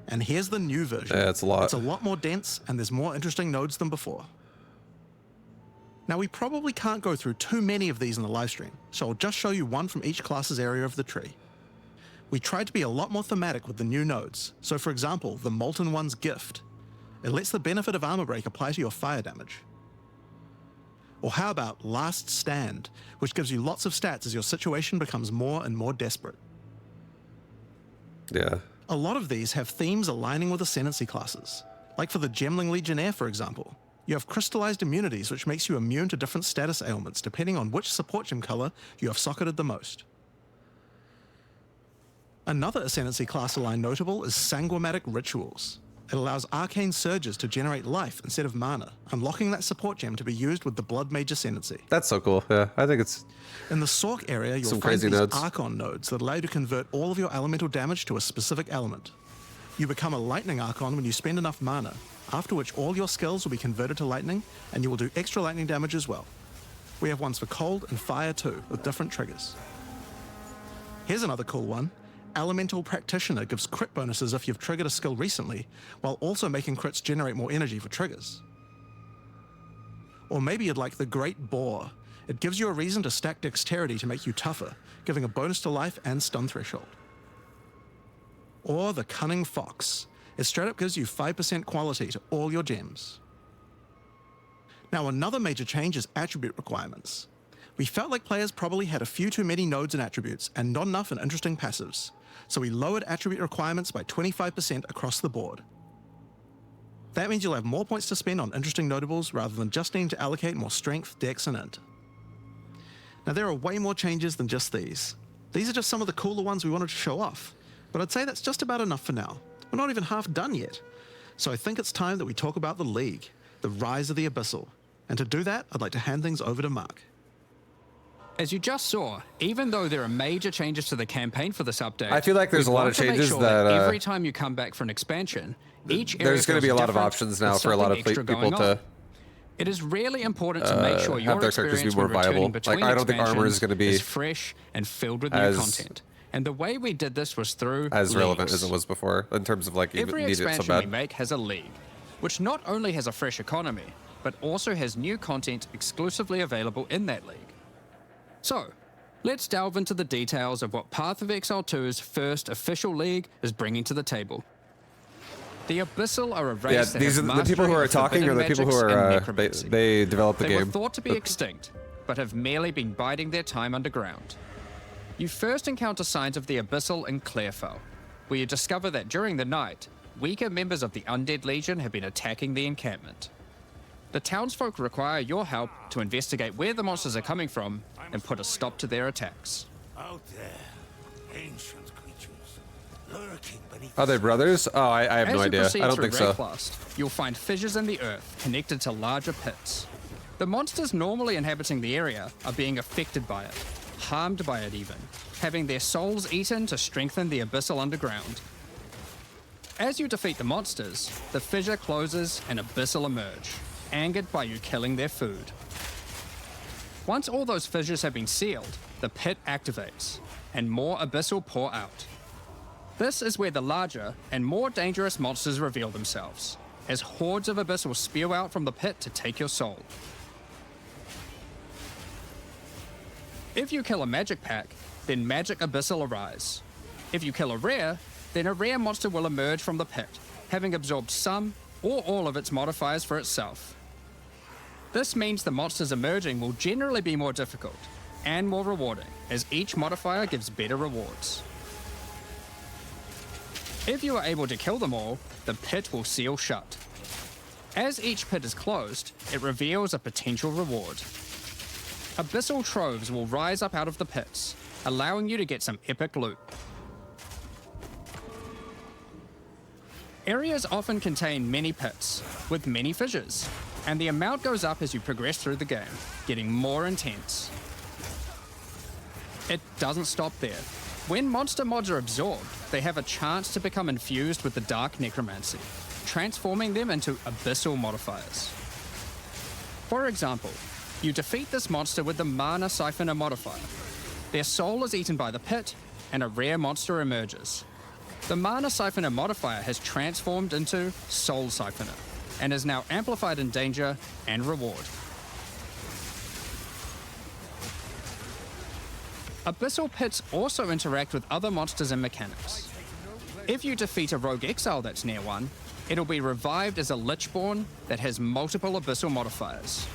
and here's the new version. Yeah, it's a lot. It's a lot more dense, and there's more interesting nodes than before. Now, we probably can't go through too many of these in the livestream, so I'll just show you one from each class's area of the tree. We tried to be a lot more thematic with the new nodes. So for example, the Molten One's Gift. It lets the benefit of Armor Break apply to your fire damage. Or how about Last Stand, which gives you lots of stats as your situation becomes more and more desperate. Yeah. A lot of these have themes aligning with Ascendancy classes. Like for the Gemling Legionnaire, for example. You have crystallized immunities, which makes you immune to different status ailments depending on which support gem color you have socketed the most. Another Ascendancy class aligned notable is Sanguimatic Rituals. It allows arcane surges to generate life instead of mana, unlocking that support gem to be used with the Blood Mage Ascendancy. That's so cool. Yeah, I think it's In the Sork area, you'll some find crazy these nodes. Archon nodes that allow you to convert all of your elemental damage to a specific element. You become a Lightning Archon when you spend enough mana, after which all your skills will be converted to lightning, and you will do extra lightning damage as well. We have ones for cold and fire too, with different triggers. Here's another cool one. Elemental Practitioner gives crit bonuses if you've triggered a skill recently, while also making crits generate more energy for triggers. Or maybe you'd like the Great Boar. It gives you a reason to stack dexterity to make you tougher, giving a bonus to life and stun threshold. Or the Cunning Fox. It straight up gives you 5% quality to all your gems. Now another major change is attribute requirements. We felt like players probably had a few too many nodes and attributes and not enough in interesting passives, so we lowered attribute requirements by 25% across the board. That means you'll have more points to spend on interesting notables rather than just needing to allocate more strength, dex, and int. Now there are way more changes than just these. These are just some of the cooler ones we wanted to show off, but I'd say that's just about enough for now. We're not even half done yet. So I think it's time that we talk about the League, the rise of the Abyssal. And to do that, I'd like to hand things over to Mark. As you just saw, even though there are major changes to the campaign for this update, I feel like there's a we lot want of to make changes sure that, every time you come back for an expansion, each area there's going to be a feels lot of different options now with for a lot of something extra people going to on. It is really important to make sure your have their characters be experience more when returning viable. between Like, I don't think armor is expansions going to be is fresh and filled with new as- content. And the way we did this was through as relevant leagues. as it was before in terms of like you Every need it so expansion we bad. make has a league, which not only has a fresh economy, but also has new content exclusively available in that league. So, let's delve into the details of what Path of Exile 2's first official league is bringing to the table. The Abyssal are a race Yeah, that these have are the people who mastery are of talking or the forbidden people who magics and are necromancy. they developed the They were game. thought to be extinct, but have merely been biding their time underground. You first encounter signs of the Abyssal in Clairfell, where you discover that during the night, weaker members of the Undead Legion have been attacking the encampment. The townsfolk require your help to investigate where the monsters are coming from and put a stop to their attacks. Out there, ancient creatures, lurking beneath. Are they brothers? Oh, I have As no you idea. proceed I don't through think so. Rayclast, you'll find fissures in the earth connected to larger pits. The monsters normally inhabiting the area are being affected by it, harmed by it even, having their souls eaten to strengthen the abyssal underground. As you defeat the monsters, the fissure closes and abyssal emerge, angered by you killing their food. Once all those fissures have been sealed, the pit activates, and more abyssal pour out. This is where the larger and more dangerous monsters reveal themselves, as hordes of abyssal spew out from the pit to take your soul. If you kill a magic pack, then magic abyssal arise. If you kill a rare, then a rare monster will emerge from the pit, having absorbed some or all of its modifiers for itself. This means the monsters emerging will generally be more difficult and more rewarding, as each modifier gives better rewards. If you are able to kill them all, the pit will seal shut. As each pit is closed, it reveals a potential reward. Abyssal troves will rise up out of the pits, allowing you to get some epic loot. Areas often contain many pits, with many fissures, and the amount goes up as you progress through the game, getting more intense. It doesn't stop there. When monster mods are absorbed, they have a chance to become infused with the dark necromancy, transforming them into abyssal modifiers. For example, you defeat this monster with the Mana Siphoner modifier. Their soul is eaten by the pit, and a rare monster emerges. The Mana Siphoner modifier has transformed into Soul Siphoner, and is now amplified in danger and reward. Abyssal pits also interact with other monsters and mechanics. If you defeat a rogue exile that's near one, it'll be revived as a Lichborn that has multiple abyssal modifiers.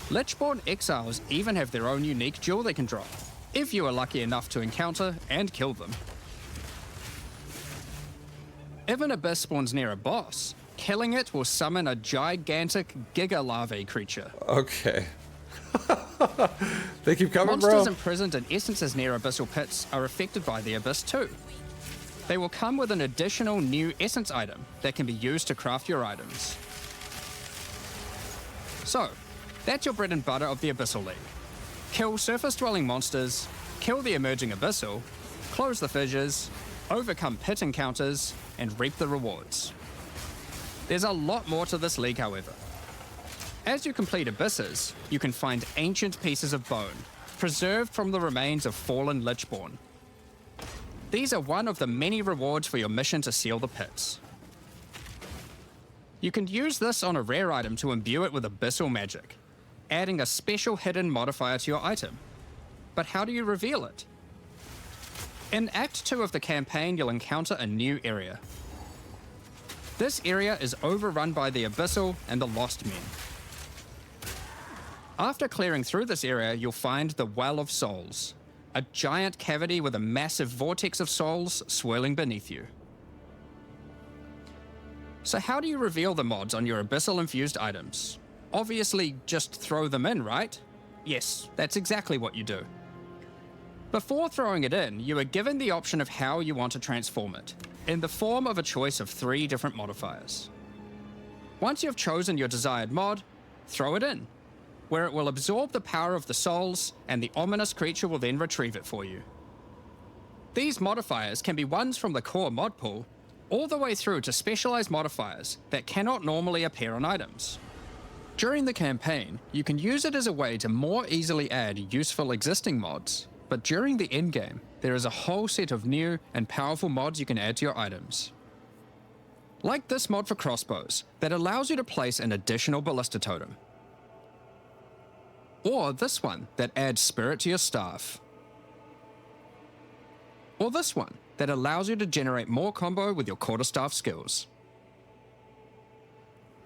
Lichborn exiles even have their own unique jewel they can drop, if you are lucky enough to encounter and kill them. If an abyss spawns near a boss, killing it will summon a gigantic Giga Larvae creature. Okay. They keep coming, Monsters bro. imprisoned in essences near abyssal pits are affected by the abyss too. They will come with an additional new essence item that can be used to craft your items. So, that's your bread and butter of the Abyssal League. Kill surface-dwelling monsters, kill the emerging abyssal, close the fissures, overcome pit encounters, and reap the rewards. There's a lot more to this league, however. As you complete abysses, you can find ancient pieces of bone, preserved from the remains of fallen Lichborn. These are one of the many rewards for your mission to seal the pits. You can use this on a rare item to imbue it with abyssal magic, adding a special hidden modifier to your item. But how do you reveal it? In Act 2 of the campaign, you'll encounter a new area. This area is overrun by the Abyssal and the Lost Men. After clearing through this area, you'll find the Well of Souls, a giant cavity with a massive vortex of souls swirling beneath you. So how do you reveal the mods on your abyssal-infused items? Obviously, just throw them in, right? Yes, that's exactly what you do. Before throwing it in, you are given the option of how you want to transform it, in the form of a choice of 3 different modifiers. Once you've chosen your desired mod, throw it in, where it will absorb the power of the souls, and the ominous creature will then retrieve it for you. These modifiers can be ones from the core mod pool, all the way through to specialized modifiers that cannot normally appear on items. During the campaign, you can use it as a way to more easily add useful existing mods, but during the endgame, there is a whole set of new and powerful mods you can add to your items. Like this mod for crossbows, that allows you to place an additional ballista totem. Or this one that adds spirit to your staff. Or this one that allows you to generate more combo with your quarterstaff skills.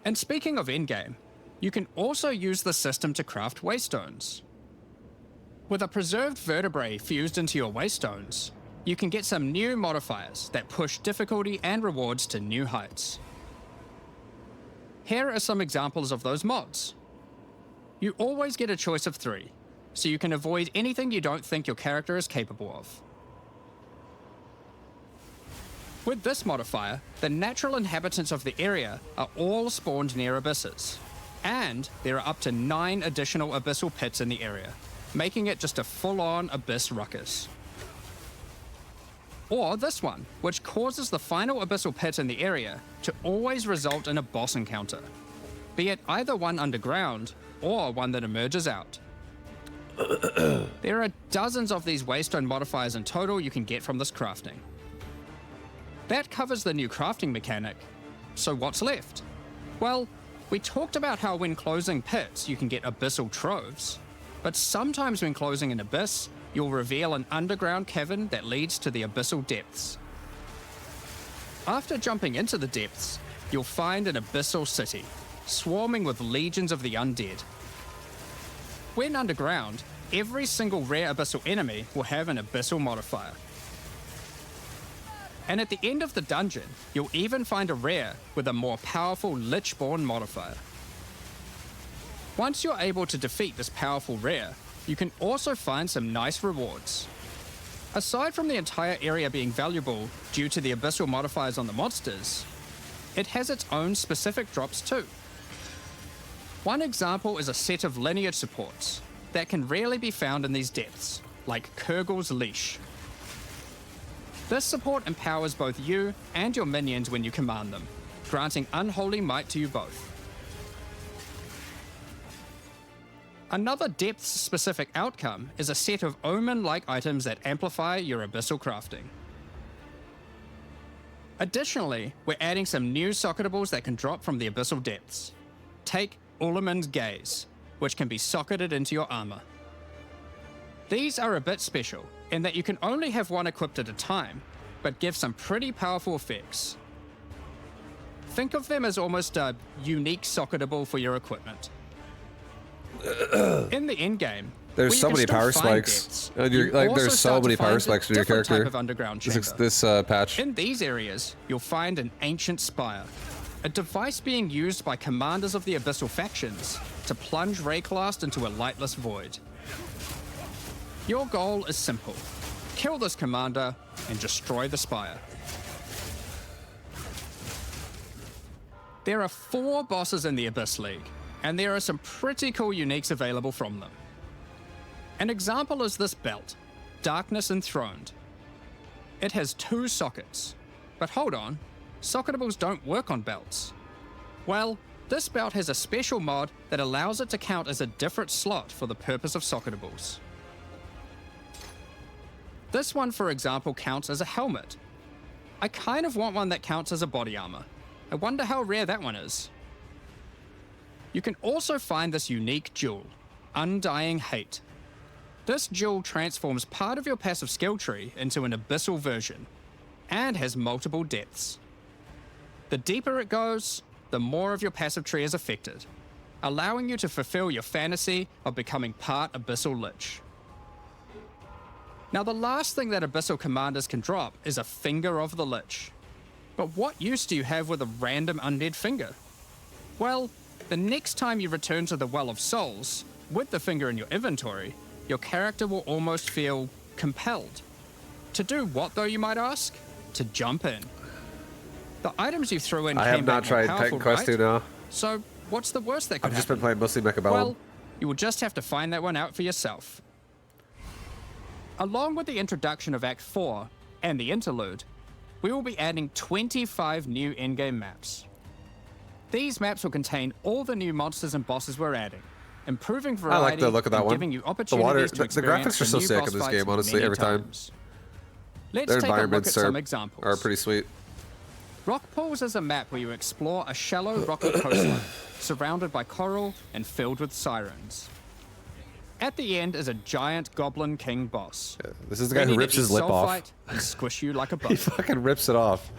And speaking of endgame, you can also use the system to craft waystones. With a preserved vertebrae fused into your waystones, you can get some new modifiers that push difficulty and rewards to new heights. Here are some examples of those mods. You always get a choice of 3, so you can avoid anything you don't think your character is capable of. With this modifier, the natural inhabitants of the area are all spawned near abysses, and there are up to 9 additional abyssal pits in the area, making it just a full-on abyss ruckus. Or this one, which causes the final abyssal pit in the area to always result in a boss encounter, be it either one underground or one that emerges out. There are dozens of these waystone modifiers in total you can get from this crafting. That covers the new crafting mechanic. So what's left? Well, we talked about how when closing pits you can get abyssal troves, but sometimes when closing an abyss, you'll reveal an underground cavern that leads to the abyssal depths. After jumping into the depths, you'll find an abyssal city, swarming with legions of the undead. When underground, every single rare abyssal enemy will have an abyssal modifier. And at the end of the dungeon, you'll even find a rare with a more powerful Lichborn modifier. Once you're able to defeat this powerful rare, you can also find some nice rewards. Aside from the entire area being valuable due to the abyssal modifiers on the monsters, it has its own specific drops too. One example is a set of lineage supports that can rarely be found in these depths, like Kurgel's Leash. This support empowers both you and your minions when you command them, granting unholy might to you both. Another depth-specific outcome is a set of omen-like items that amplify your abyssal crafting. Additionally, we're adding some new socketables that can drop from the abyssal depths. Take Ulaman's Gaze, which can be socketed into your armor. These are a bit special, in that you can only have one equipped at a time, but give some pretty powerful effects. Think of them as almost a unique socketable for your equipment. In the endgame, There's so many power spikes. There's so many power spikes for your character. Of underground This patch. In these areas, you'll find an ancient spire, a device being used by commanders of the Abyssal factions to plunge Rayclast into a lightless void. Your goal is simple. Kill this commander and destroy the spire. There are 4 bosses in the Abyss League, and there are some pretty cool uniques available from them. An example is this belt, Darkness Enthroned. It has 2 sockets. But hold on, socketables don't work on belts. Well, this belt has a special mod that allows it to count as a different slot for the purpose of socketables. This one, for example, counts as a helmet. I kind of want one that counts as a body armor. I wonder how rare that one is. You can also find this unique jewel, Undying Hate. This jewel transforms part of your passive skill tree into an abyssal version, and has multiple depths. The deeper it goes, the more of your passive tree is affected, allowing you to fulfill your fantasy of becoming part Abyssal Lich. Now, the last thing that Abyssal commanders can drop is a Finger of the Lich. But what use do you have with a random undead finger? Well, the next time you return to the Well of Souls, with the finger in your inventory, your character will almost feel compelled. To do what, though, you might ask? To jump in. The items you threw in I have came not back more tried powerful, Titan Quest 2 right? now. So, what's the worst that could I've just been happen? playing mostly ViBElol. Well, you will just have to find that one out for yourself. Along with the introduction of Act 4 and the interlude, we will be adding 25 new in-game maps. These maps will contain all the new monsters and bosses we're adding, improving variety I like the look of that and one. giving you The opportunities water, to the experience graphics are so the new sick boss in this fights game, honestly, many every time. times. Let's Their take a look at environments some examples. are pretty sweet. Rock Pools is a map where you explore a shallow rocky coastline, surrounded by coral and filled with sirens. At the end is a giant Goblin King boss. Yeah, this is the guy who ready to rips his eat lip off. sulfite and squish you like a He bug. fucking rips it off.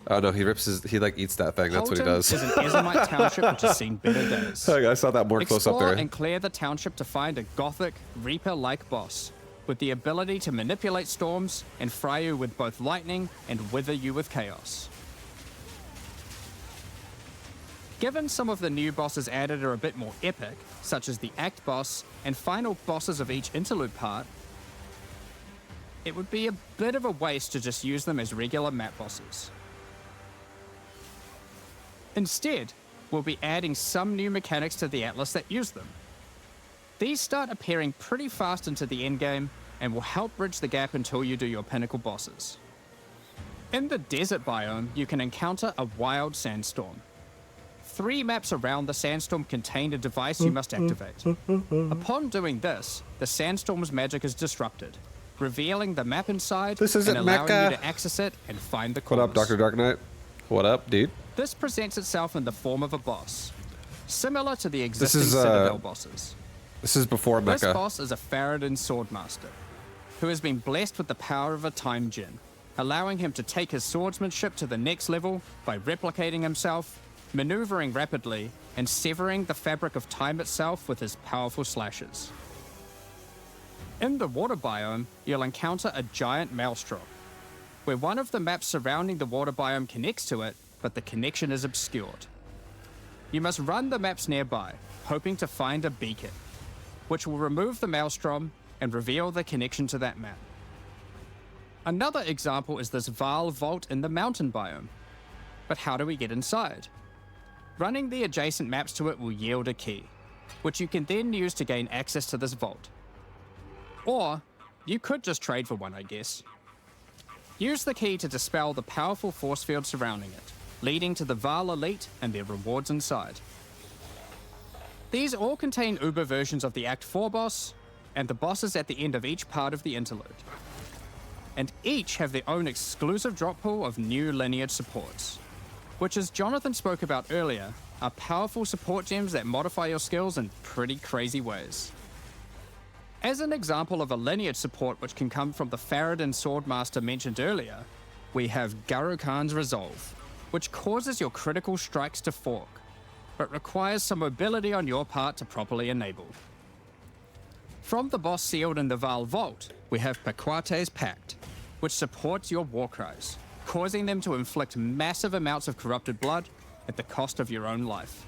Oh no, he rips his, he like eats that thing. That's what he Holton does. is an Ezomite township which has seen better days. I saw that more close up Explore there. and clear the township to find a gothic, Reaper-like boss with the ability to manipulate storms and fry you with both lightning and wither you with chaos. Given some of the new bosses added are a bit more epic, such as the Act boss and final bosses of each interlude part, it would be a bit of a waste to just use them as regular map bosses. Instead, we'll be adding some new mechanics to the Atlas that use them. These start appearing pretty fast into the endgame and will help bridge the gap until you do your pinnacle bosses. In the desert biome, you can encounter a wild sandstorm. 3 maps around the sandstorm contain a device you must activate. Upon doing this, the sandstorm's magic is disrupted, revealing the map inside This and isn't allowing Mecca. you to access it and find the cause. What up, Dr. Dark Knight? What up, dude? This presents itself in the form of a boss, similar to the existing is, Citadel bosses. This is before This Mecca. boss is a Faradin Swordmaster, who has been blessed with the power of a Time Djinn, allowing him to take his swordsmanship to the next level by replicating himself, maneuvering rapidly, and severing the fabric of time itself with his powerful slashes. In the water biome, you'll encounter a giant maelstrom, where one of the maps surrounding the water biome connects to it, but the connection is obscured. You must run the maps nearby, hoping to find a beacon, which will remove the maelstrom and reveal the connection to that map. Another example is this Vaal vault in the mountain biome. But how do we get inside? Running the adjacent maps to it will yield a key, which you can then use to gain access to this vault. Or, you could just trade for one, I guess. Use the key to dispel the powerful force field surrounding it, leading to the Vaal Elite and their rewards inside. These all contain Uber versions of the Act 4 boss, and the bosses at the end of each part of the interlude. And each have their own exclusive drop pool of new lineage supports, which, as Jonathan spoke about earlier, are powerful support gems that modify your skills in pretty crazy ways. As an example of a lineage support which can come from the Faradin Swordmaster mentioned earlier, we have Garo Khan's Resolve, which causes your critical strikes to fork, but requires some mobility on your part to properly enable. From the boss sealed in the Vaal Vault, we have Paquate's Pact, which supports your war cries, causing them to inflict massive amounts of corrupted blood at the cost of your own life.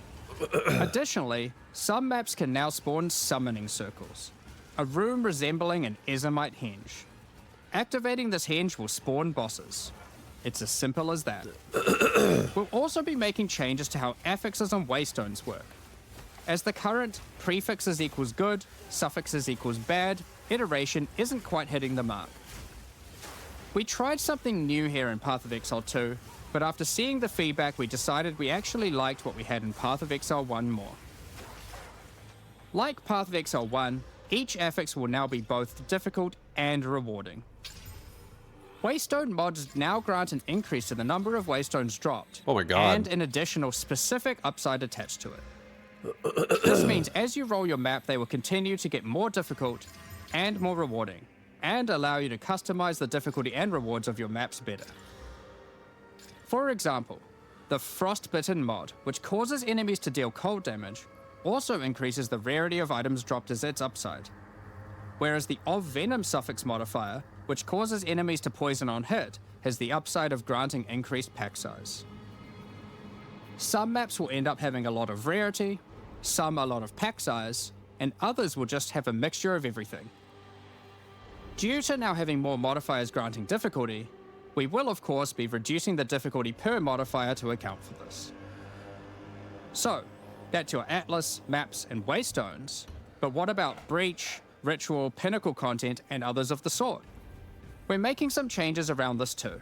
Additionally, some maps can now spawn summoning circles, a room resembling an Ezomite henge. Activating this henge will spawn bosses. It's as simple as that. We'll also be making changes to how affixes and waystones work, as the current prefixes equals good, suffixes equals bad iteration isn't quite hitting the mark. We tried something new here in Path of Exile 2, but after seeing the feedback we decided we actually liked what we had in Path of Exile 1 more. Like Path of Exile 1, each affix will now be both difficult and rewarding. Waystone mods now grant an increase to the number of waystones dropped, Oh my god. and an additional specific upside attached to it. This means as you roll your map, they will continue to get more difficult and more rewarding, and allow you to customize the difficulty and rewards of your maps better. For example, the Frostbitten mod, which causes enemies to deal cold damage, also increases the rarity of items dropped as its upside. Whereas the Of Venom suffix modifier, which causes enemies to poison on hit, has the upside of granting increased pack size. Some maps will end up having a lot of rarity, some a lot of pack size, and others will just have a mixture of everything. Due to now having more modifiers granting difficulty, we will of course be reducing the difficulty per modifier to account for this. So, that's your Atlas, maps, and waystones, but what about Breach, Ritual, Pinnacle content, and others of the sort? We're making some changes around this too.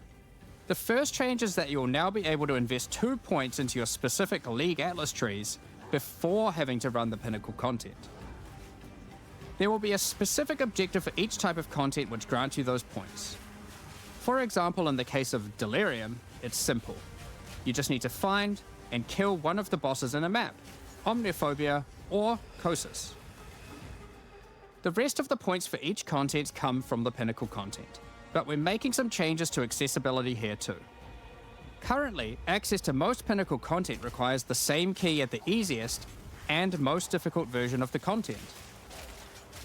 The first change is that you'll now be able to invest 2 points into your specific League Atlas trees before having to run the Pinnacle content. There will be a specific objective for each type of content which grants you those points. For example, in the case of Delirium, it's simple. You just need to find and kill one of the bosses in a map, Omniophobia or Kosis. The rest of the points for each content come from the Pinnacle content, but we're making some changes to accessibility here too. Currently, access to most Pinnacle content requires the same key at the easiest and most difficult version of the content.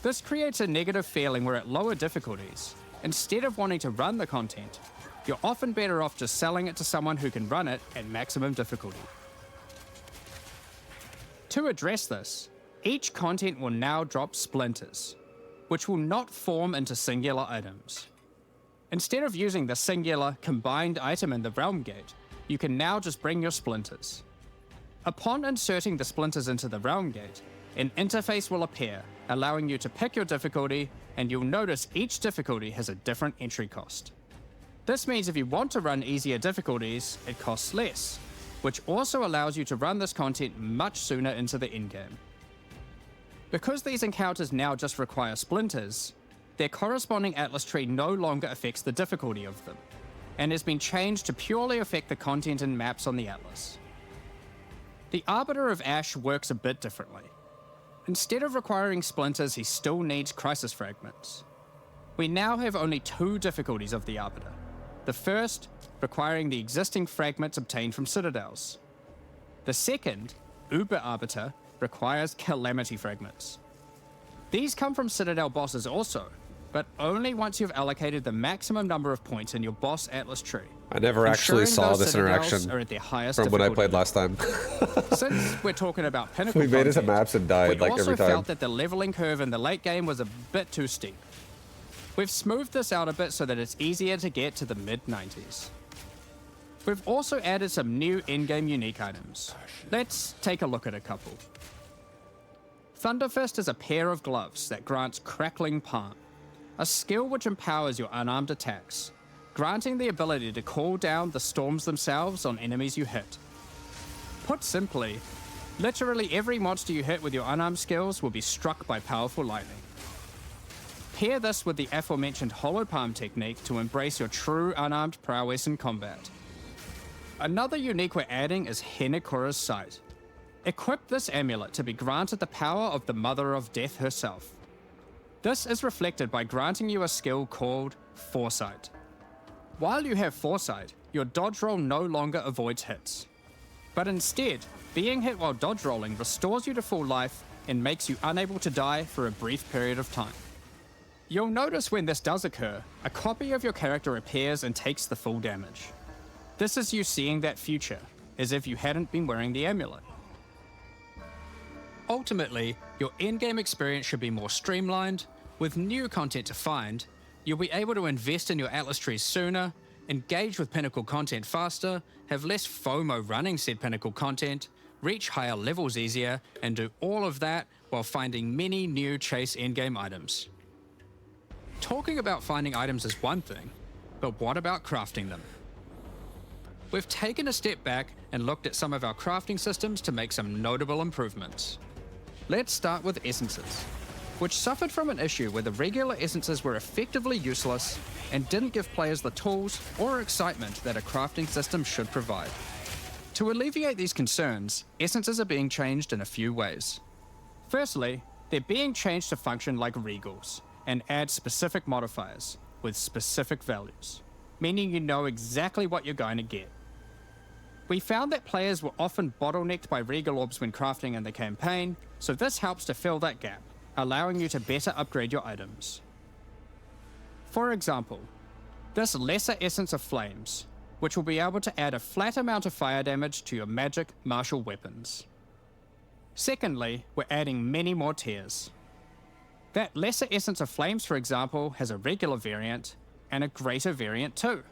This creates a negative feeling where at lower difficulties, instead of wanting to run the content, you're often better off just selling it to someone who can run it at maximum difficulty. To address this, each content will now drop splinters, which will not form into singular items. Instead of using the singular combined item in the Realm Gate, you can now just bring your splinters. Upon inserting the splinters into the Realm Gate, an interface will appear, allowing you to pick your difficulty, and you'll notice each difficulty has a different entry cost. This means if you want to run easier difficulties, it costs less, which also allows you to run this content much sooner into the endgame. Because these encounters now just require splinters, their corresponding Atlas tree no longer affects the difficulty of them, and has been changed to purely affect the content and maps on the Atlas. The Arbiter of Ash works a bit differently. Instead of requiring splinters, he still needs crisis fragments. We now have only 2 difficulties of the Arbiter. The first, requiring the existing fragments obtained from citadels. The second, Uber Arbiter, requires calamity fragments. These come from citadel bosses also, but only once you've allocated the maximum number of points in your boss Atlas tree. I never actually ensuring saw those this citadels interaction are at their highest from when I difficulty. played last time. Since we're talking about Pinnacle We made it to content, maps and died we like also every time. felt that the leveling curve in the late game was a bit too steep. We've smoothed this out a bit so that it's easier to get to the mid-90s. We've also added some new in-game unique items. Let's take a look at a couple. Thunderfist is a pair of gloves that grants Crackling Palm, a skill which empowers your unarmed attacks, granting the ability to call down the storms themselves on enemies you hit. Put simply, literally every monster you hit with your unarmed skills will be struck by powerful lightning. Pair this with the aforementioned Hollow Palm technique to embrace your true unarmed prowess in combat. Another unique we're adding is Henekura's Sight. Equip this amulet to be granted the power of the Mother of Death herself. This is reflected by granting you a skill called Foresight. While you have Foresight, your dodge roll no longer avoids hits. But instead, being hit while dodge rolling restores you to full life and makes you unable to die for a brief period of time. You'll notice when this does occur, a copy of your character appears and takes the full damage. This is you seeing that future, as if you hadn't been wearing the amulet. Ultimately, your in-game experience should be more streamlined. With new content to find, you'll be able to invest in your Atlas trees sooner, engage with pinnacle content faster, have less FOMO running said pinnacle content, reach higher levels easier, and do all of that while finding many new chase endgame items. Talking about finding items is one thing, but what about crafting them? We've taken a step back and looked at some of our crafting systems to make some notable improvements. Let's start with essences, which suffered from an issue where the regular essences were effectively useless and didn't give players the tools or excitement that a crafting system should provide. To alleviate these concerns, essences are being changed in a few ways. Firstly, they're being changed to function like regals and add specific modifiers with specific values, meaning you know exactly what you're going to get. We found that players were often bottlenecked by regal orbs when crafting in the campaign, so this helps to fill that gap, allowing you to better upgrade your items. For example, this Lesser Essence of Flames, which will be able to add a flat amount of fire damage to your magic martial weapons. Secondly, we're adding many more tiers. That Lesser Essence of Flames, for example, has a regular variant and a greater variant too,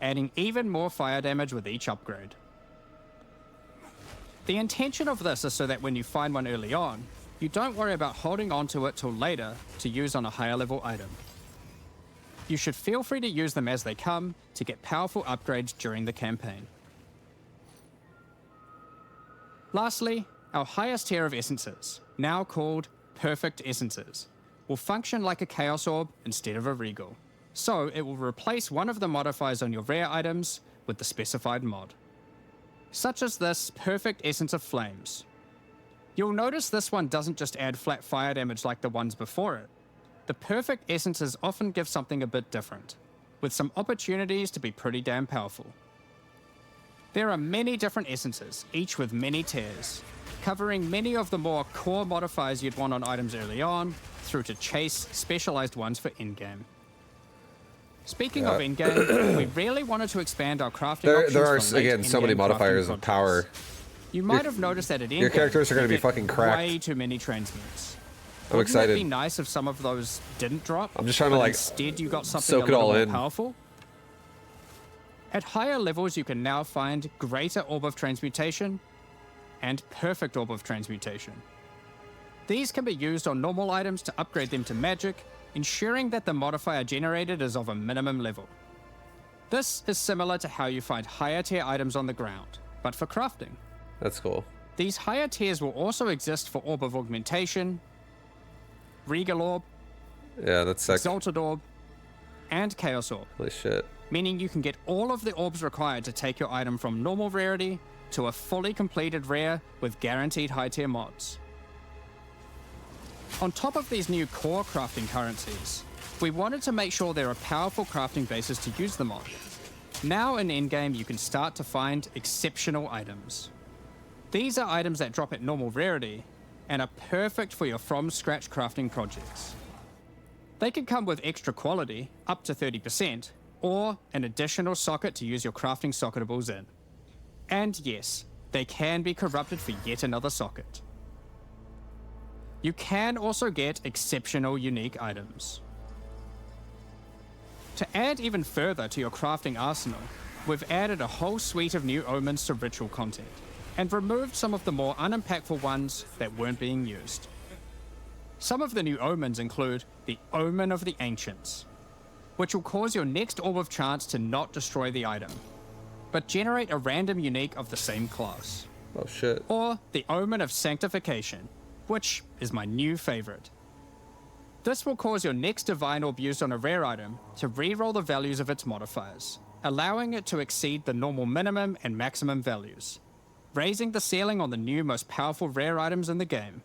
adding even more fire damage with each upgrade. The intention of this is so that when you find one early on, you don't worry about holding on to it till later to use on a higher level item. You should feel free to use them as they come to get powerful upgrades during the campaign. Lastly, our highest tier of essences, now called Perfect Essences, will function like a Chaos Orb instead of a Regal. So it will replace one of the modifiers on your rare items with the specified mod, such as this Perfect Essence of Flames. You'll notice this one doesn't just add flat fire damage like the ones before it. The Perfect Essences often give something a bit different, with some opportunities to be pretty damn powerful. There are many different essences, each with many tiers, covering many of the more core modifiers you'd want on items early on, through to chase specialized ones for in-game. Speaking of in-game, we really wanted to expand our crafting options. There are, for late again, so many in-game modifiers crafting of power. projects. You might have noticed that at in-game, your characters are going to be you get fucking cracked. way too many transmutes. I'm excited. Wouldn't it be nice if some of those didn't drop? I'm just trying to, but like, instead you got something soak a it little all more in. powerful? At higher levels, you can now find Greater Orb of Transmutation and Perfect Orb of Transmutation. These can be used on normal items to upgrade them to magic, ensuring that the modifier generated is of a minimum level. This is similar to how you find higher tier items on the ground, but for crafting. That's cool. These higher tiers will also exist for Orb of Augmentation, Regal Orb, Yeah, that's sick. Exalted Orb, and Chaos Orb, Holy shit. meaning you can get all of the orbs required to take your item from normal rarity to a fully completed rare with guaranteed high tier mods. On top of these new core crafting currencies, we wanted to make sure there are powerful crafting bases to use them on. Now in endgame, you can start to find exceptional items. These are items that drop at normal rarity and are perfect for your from-scratch crafting projects. They can come with extra quality, up to 30%, or an additional socket to use your crafting socketables in. And yes, they can be corrupted for yet another socket. You can also get exceptional unique items. To add even further to your crafting arsenal, we've added a whole suite of new omens to ritual content, and removed some of the more unimpactful ones that weren't being used. Some of the new omens include the Omen of the Ancients, which will cause your next Orb of Chance to not destroy the item, but generate a random unique of the same class. Oh shit. Or the Omen of Sanctification, which is my new favorite. This will cause your next Divine Orb used on a rare item to reroll the values of its modifiers, allowing it to exceed the normal minimum and maximum values, raising the ceiling on the new most powerful rare items in the game.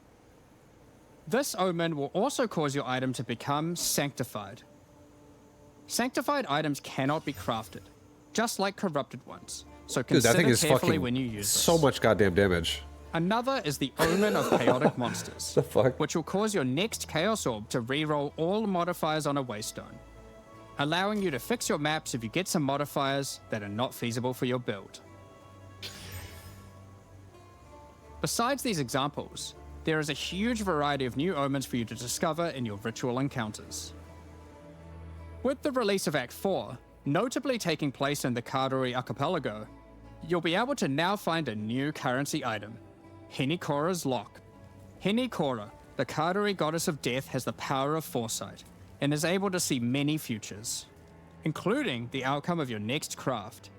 This omen will also cause your item to become sanctified. Sanctified items cannot be crafted, just like corrupted ones, so Dude, that consider thing is carefully fucking when you use so this. much goddamn damage. Another is the Omen of Chaotic Monsters, The fuck? which will cause your next Chaos Orb to reroll all modifiers on a Waystone, allowing you to fix your maps if you get some modifiers that are not feasible for your build. Besides these examples, there is a huge variety of new omens for you to discover in your ritual encounters. With the release of Act 4, notably taking place in the Karori Archipelago, you'll be able to now find a new currency item, Henikora's Lock. Henikora, the Karori goddess of death, has the power of foresight and is able to see many futures, including the outcome of your next craft.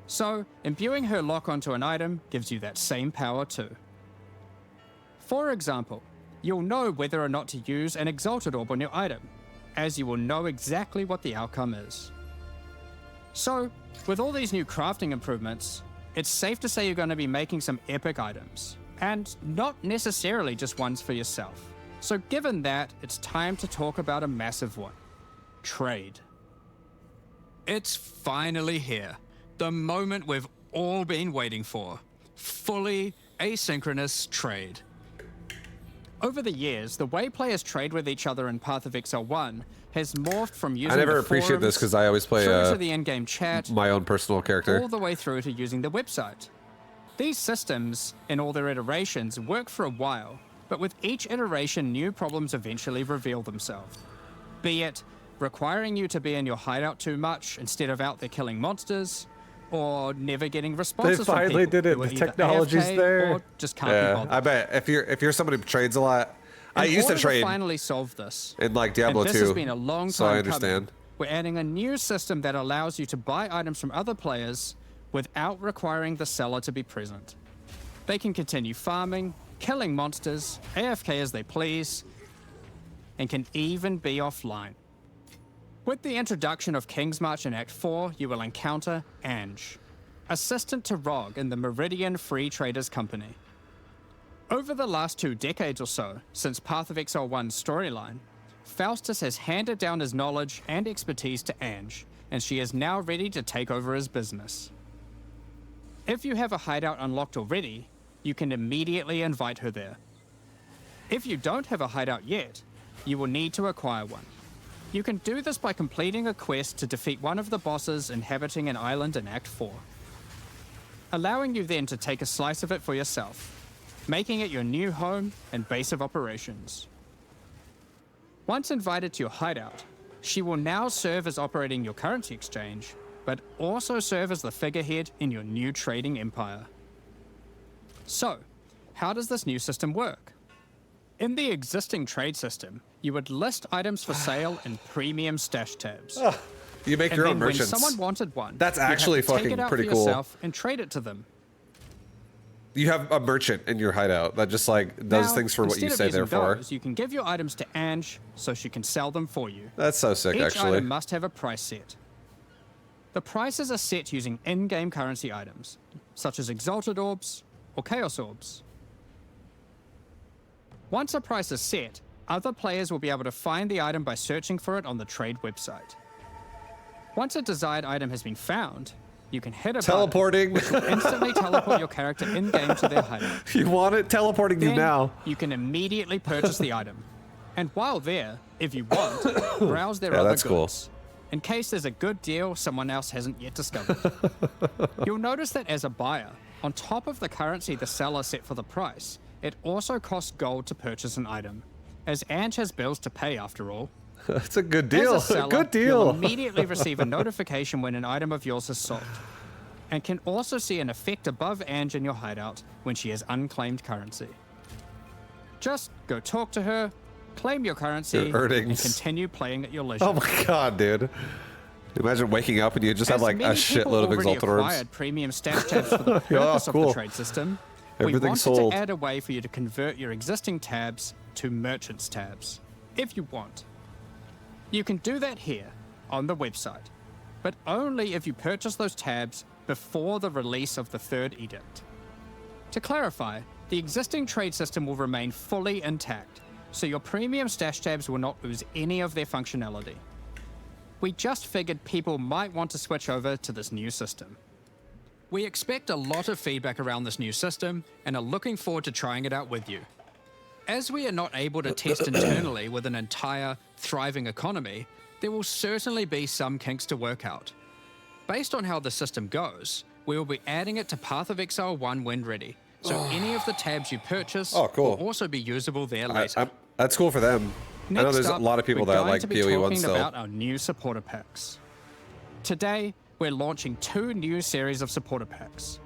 So, imbuing her lock onto an item gives you that same power too. For example, you'll know whether or not to use an Exalted Orb on your item, as you will know exactly what the outcome is. So, with all these new crafting improvements, it's safe to say you're going to be making some epic items, and not necessarily just ones for yourself. So given that, it's time to talk about a massive one. Trade. It's finally here. The moment we've all been waiting for. Fully asynchronous trade. Over the years, the way players trade with each other in Path of Exile 1 has morphed from using I never the appreciate this because I always play through to the in-game chat, my own personal character. all the way through to using the website. These systems, in all their iterations, work for a while, but with each iteration, new problems eventually reveal themselves. Be it requiring you to be in your hideout too much instead of out there killing monsters, or never getting responses They from finally people did it. who are The either technology's AFK there. or just can't be bothered. I bet if you're somebody who trades a lot, I In used to order trade finally solve this, in like Diablo and 2. this has been a long time so I coming, understand. we're adding a new system that allows you to buy items from other players without requiring the seller to be present. They can continue farming, killing monsters, AFK as they please, and can even be offline. With the introduction of King's March in Act 4, you will encounter Ange, assistant to Rog in the Meridian Free Traders Company. Over the last 2 decades or so, since Path of Exile 1's storyline, Faustus has handed down his knowledge and expertise to Ange, and she is now ready to take over his business. If you have a hideout unlocked already, you can immediately invite her there. If you don't have a hideout yet, you will need to acquire one. You can do this by completing a quest to defeat one of the bosses inhabiting an island in Act 4, allowing you then to take a slice of it for yourself, making it your new home and base of operations. Once invited to your hideout, she will now serve as operating your currency exchange, but also serve as the figurehead in your new trading empire. So, how does this new system work? In the existing trade system, you would list items for sale in premium stash tabs. You make And your then own when merchants. someone wanted one, That's you'd have actually to take fucking it out pretty for cool. yourself and trade it to them. You have a merchant in your hideout that just like does Now, things for what you instead say of they're using for. those, you can give your items to Ange so she can sell them for you. That's so sick, Each actually. item must have a price set. The prices are set using in-game currency items, such as Exalted Orbs or Chaos Orbs. Once a price is set, other players will be able to find the item by searching for it on the trade website. Once a desired item has been found, you can hit a Teleporting. button, which will instantly teleport your character in-game to their hideout. You want it teleporting you Then now. you can immediately purchase the item. And while there, if you want, browse their Yeah, other that's cool. goods. In case there's a good deal someone else hasn't yet discovered. You'll notice that as a buyer, on top of the currency the seller set for the price, it also costs gold to purchase an item, as Ange has bills to pay after all. That's a good deal. As a seller, Good you'll deal. immediately receive a notification when an item of yours is sold, and can also see an effect above Ange in your hideout when she has unclaimed currency. Just go talk to her, claim your currency, Your earnings. and continue playing at your leisure. Oh my god, dude. Imagine waking up and you just have As like a many people shitload of already Exalted Orbs. acquired premium stash tabs for the purpose Yeah, of cool. the trade system, we Everything's wanted sold. to add a way for you to convert your existing tabs to merchants tabs, if you want. You can do that here, on the website, but only if you purchase those tabs before the release of the third edict. To clarify, the existing trade system will remain fully intact, so your premium stash tabs will not lose any of their functionality. We just figured people might want to switch over to this new system. We expect a lot of feedback around this new system and are looking forward to trying it out with you. As we are not able to test internally with an entire, thriving economy, there will certainly be some kinks to work out. Based on how the system goes, we will be adding it to Path of Exile 1 when ready, so any of the tabs you purchase will also be usable there later. That's cool for them. I know there's a lot of people that like POE 1 still. We're going to be talking about our new supporter packs. Today, we're launching 2 new series of supporter packs,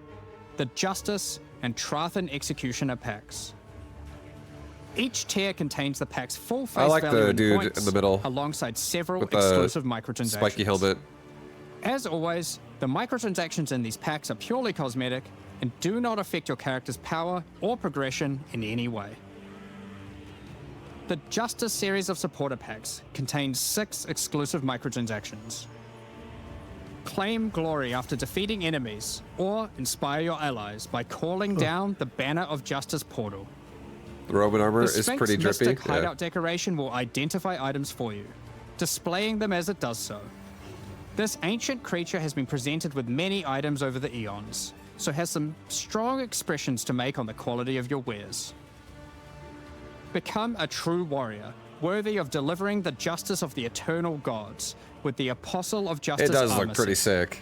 the Justice and Trathan Executioner packs. Each tier contains the pack's full face value I like the dude points, in the middle alongside several with exclusive the microtransactions. spiky helmet. As always, the microtransactions in these packs are purely cosmetic and do not affect your character's power or progression in any way. The Justice series of supporter packs contains 6 exclusive microtransactions. Claim glory after defeating enemies, or inspire your allies by calling down the Banner of Justice portal. The Roman armor The is Sphinx pretty drippy. Mystic hideout decoration will identify items for you, displaying them as it does so. This ancient creature has been presented with many items over the eons, so has some strong expressions to make on the quality of your wares. Become a true warrior, worthy of delivering the justice of the eternal gods, with the Apostle of Justice It does armor look pretty set. sick.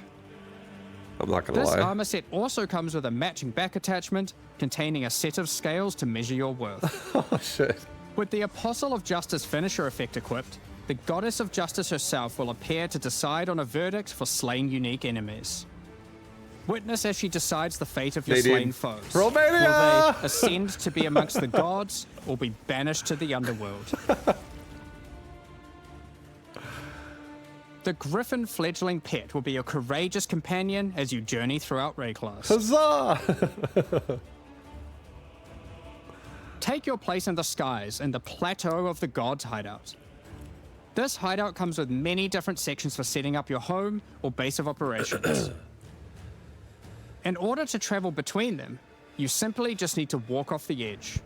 I'm not gonna This lie. armor set also comes with a matching back attachment containing a set of scales to measure your worth. Oh shit. With the Apostle of Justice finisher effect equipped, the Goddess of Justice herself will appear to decide on a verdict for slain unique enemies. Witness as she decides the fate of your slain foes. Romania! Will they ascend to be amongst the gods, or be banished to the underworld? The Griffin fledgling pet will be your courageous companion as you journey throughout Rayclass. Huzzah! Take your place in the skies in the Plateau of the Gods hideout. This hideout comes with many different sections for setting up your home or base of operations. In order to travel between them, you simply just need to walk off the edge.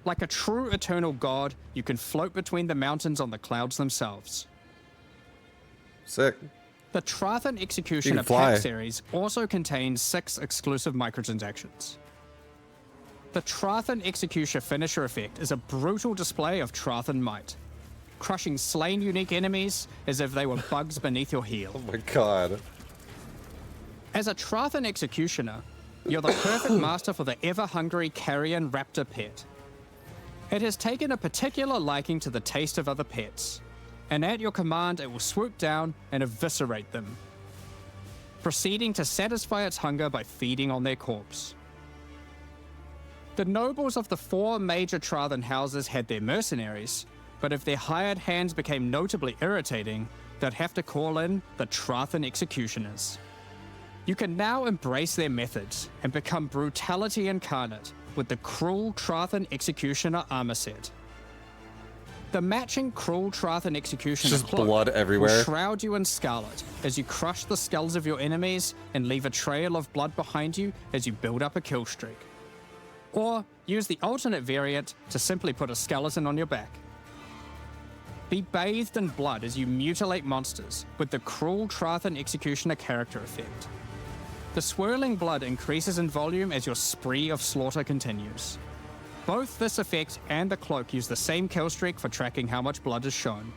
Like a true eternal god, you can float between the mountains on the clouds themselves. Sick. The Trathan Executioner fly. pack series also contains 6 exclusive microtransactions. The Trathan Executioner finisher effect is a brutal display of Trathan might, crushing slain unique enemies as if they were bugs beneath your heel. Oh my god. As a Trathan Executioner, you're the perfect master for the ever-hungry carrion raptor pet. It has taken a particular liking to the taste of other pets, and at your command it will swoop down and eviscerate them, proceeding to satisfy its hunger by feeding on their corpse. The nobles of the 4 major Trathan houses had their mercenaries, but if their hired hands became notably irritating, they'd have to call in the Trathan Executioners. You can now embrace their methods and become brutality incarnate with the Cruel Trathan Executioner armor set. The matching Cruel Trathan Executioner Just cloak blood everywhere. will shroud you in scarlet as you crush the skulls of your enemies and leave a trail of blood behind you as you build up a kill streak. Or use the alternate variant to simply put a skeleton on your back. Be bathed in blood as you mutilate monsters with the Cruel Trathan Executioner character effect. The swirling blood increases in volume as your spree of slaughter continues. Both this effect and the cloak use the same kill streak for tracking how much blood is shown.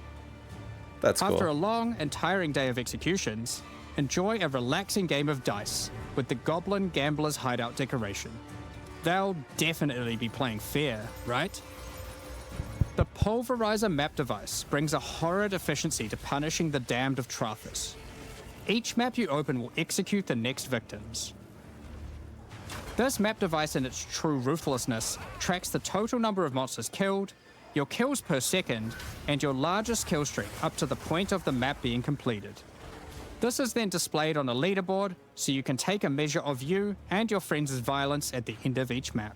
That's cool. After a long and tiring day of executions, enjoy a relaxing game of dice with the Goblin Gambler's Hideout decoration. They'll definitely be playing fair, right? The Pulverizer map device brings a horrid efficiency to punishing the damned of Trathis. Each map you open will execute the next victims. This map device in its true ruthlessness tracks the total number of monsters killed, your kills per second, and your largest kill streak up to the point of the map being completed. This is then displayed on a leaderboard so you can take a measure of you and your friends' violence at the end of each map.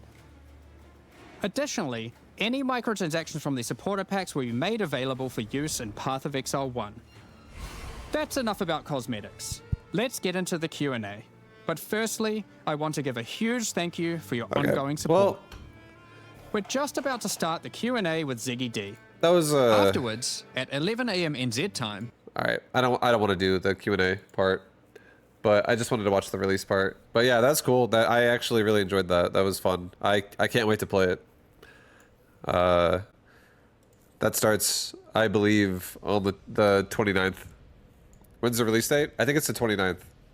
Additionally, any microtransactions from the supporter packs will be made available for use in Path of Exile 1. That's enough about cosmetics. Let's get into the Q&A. But firstly, I want to give a huge thank you for your ongoing support. Well, we're just about to start the Q&A with Ziggy D. that was Afterwards, at 11 a.m. NZ time. all right. I don't want to do the Q&A part, but I just wanted to watch the release part. But yeah, that's cool. That I actually really enjoyed that. That was fun. I can't wait to play it. That starts, I believe, on the 29th. When's the release date? I think it's the 29th.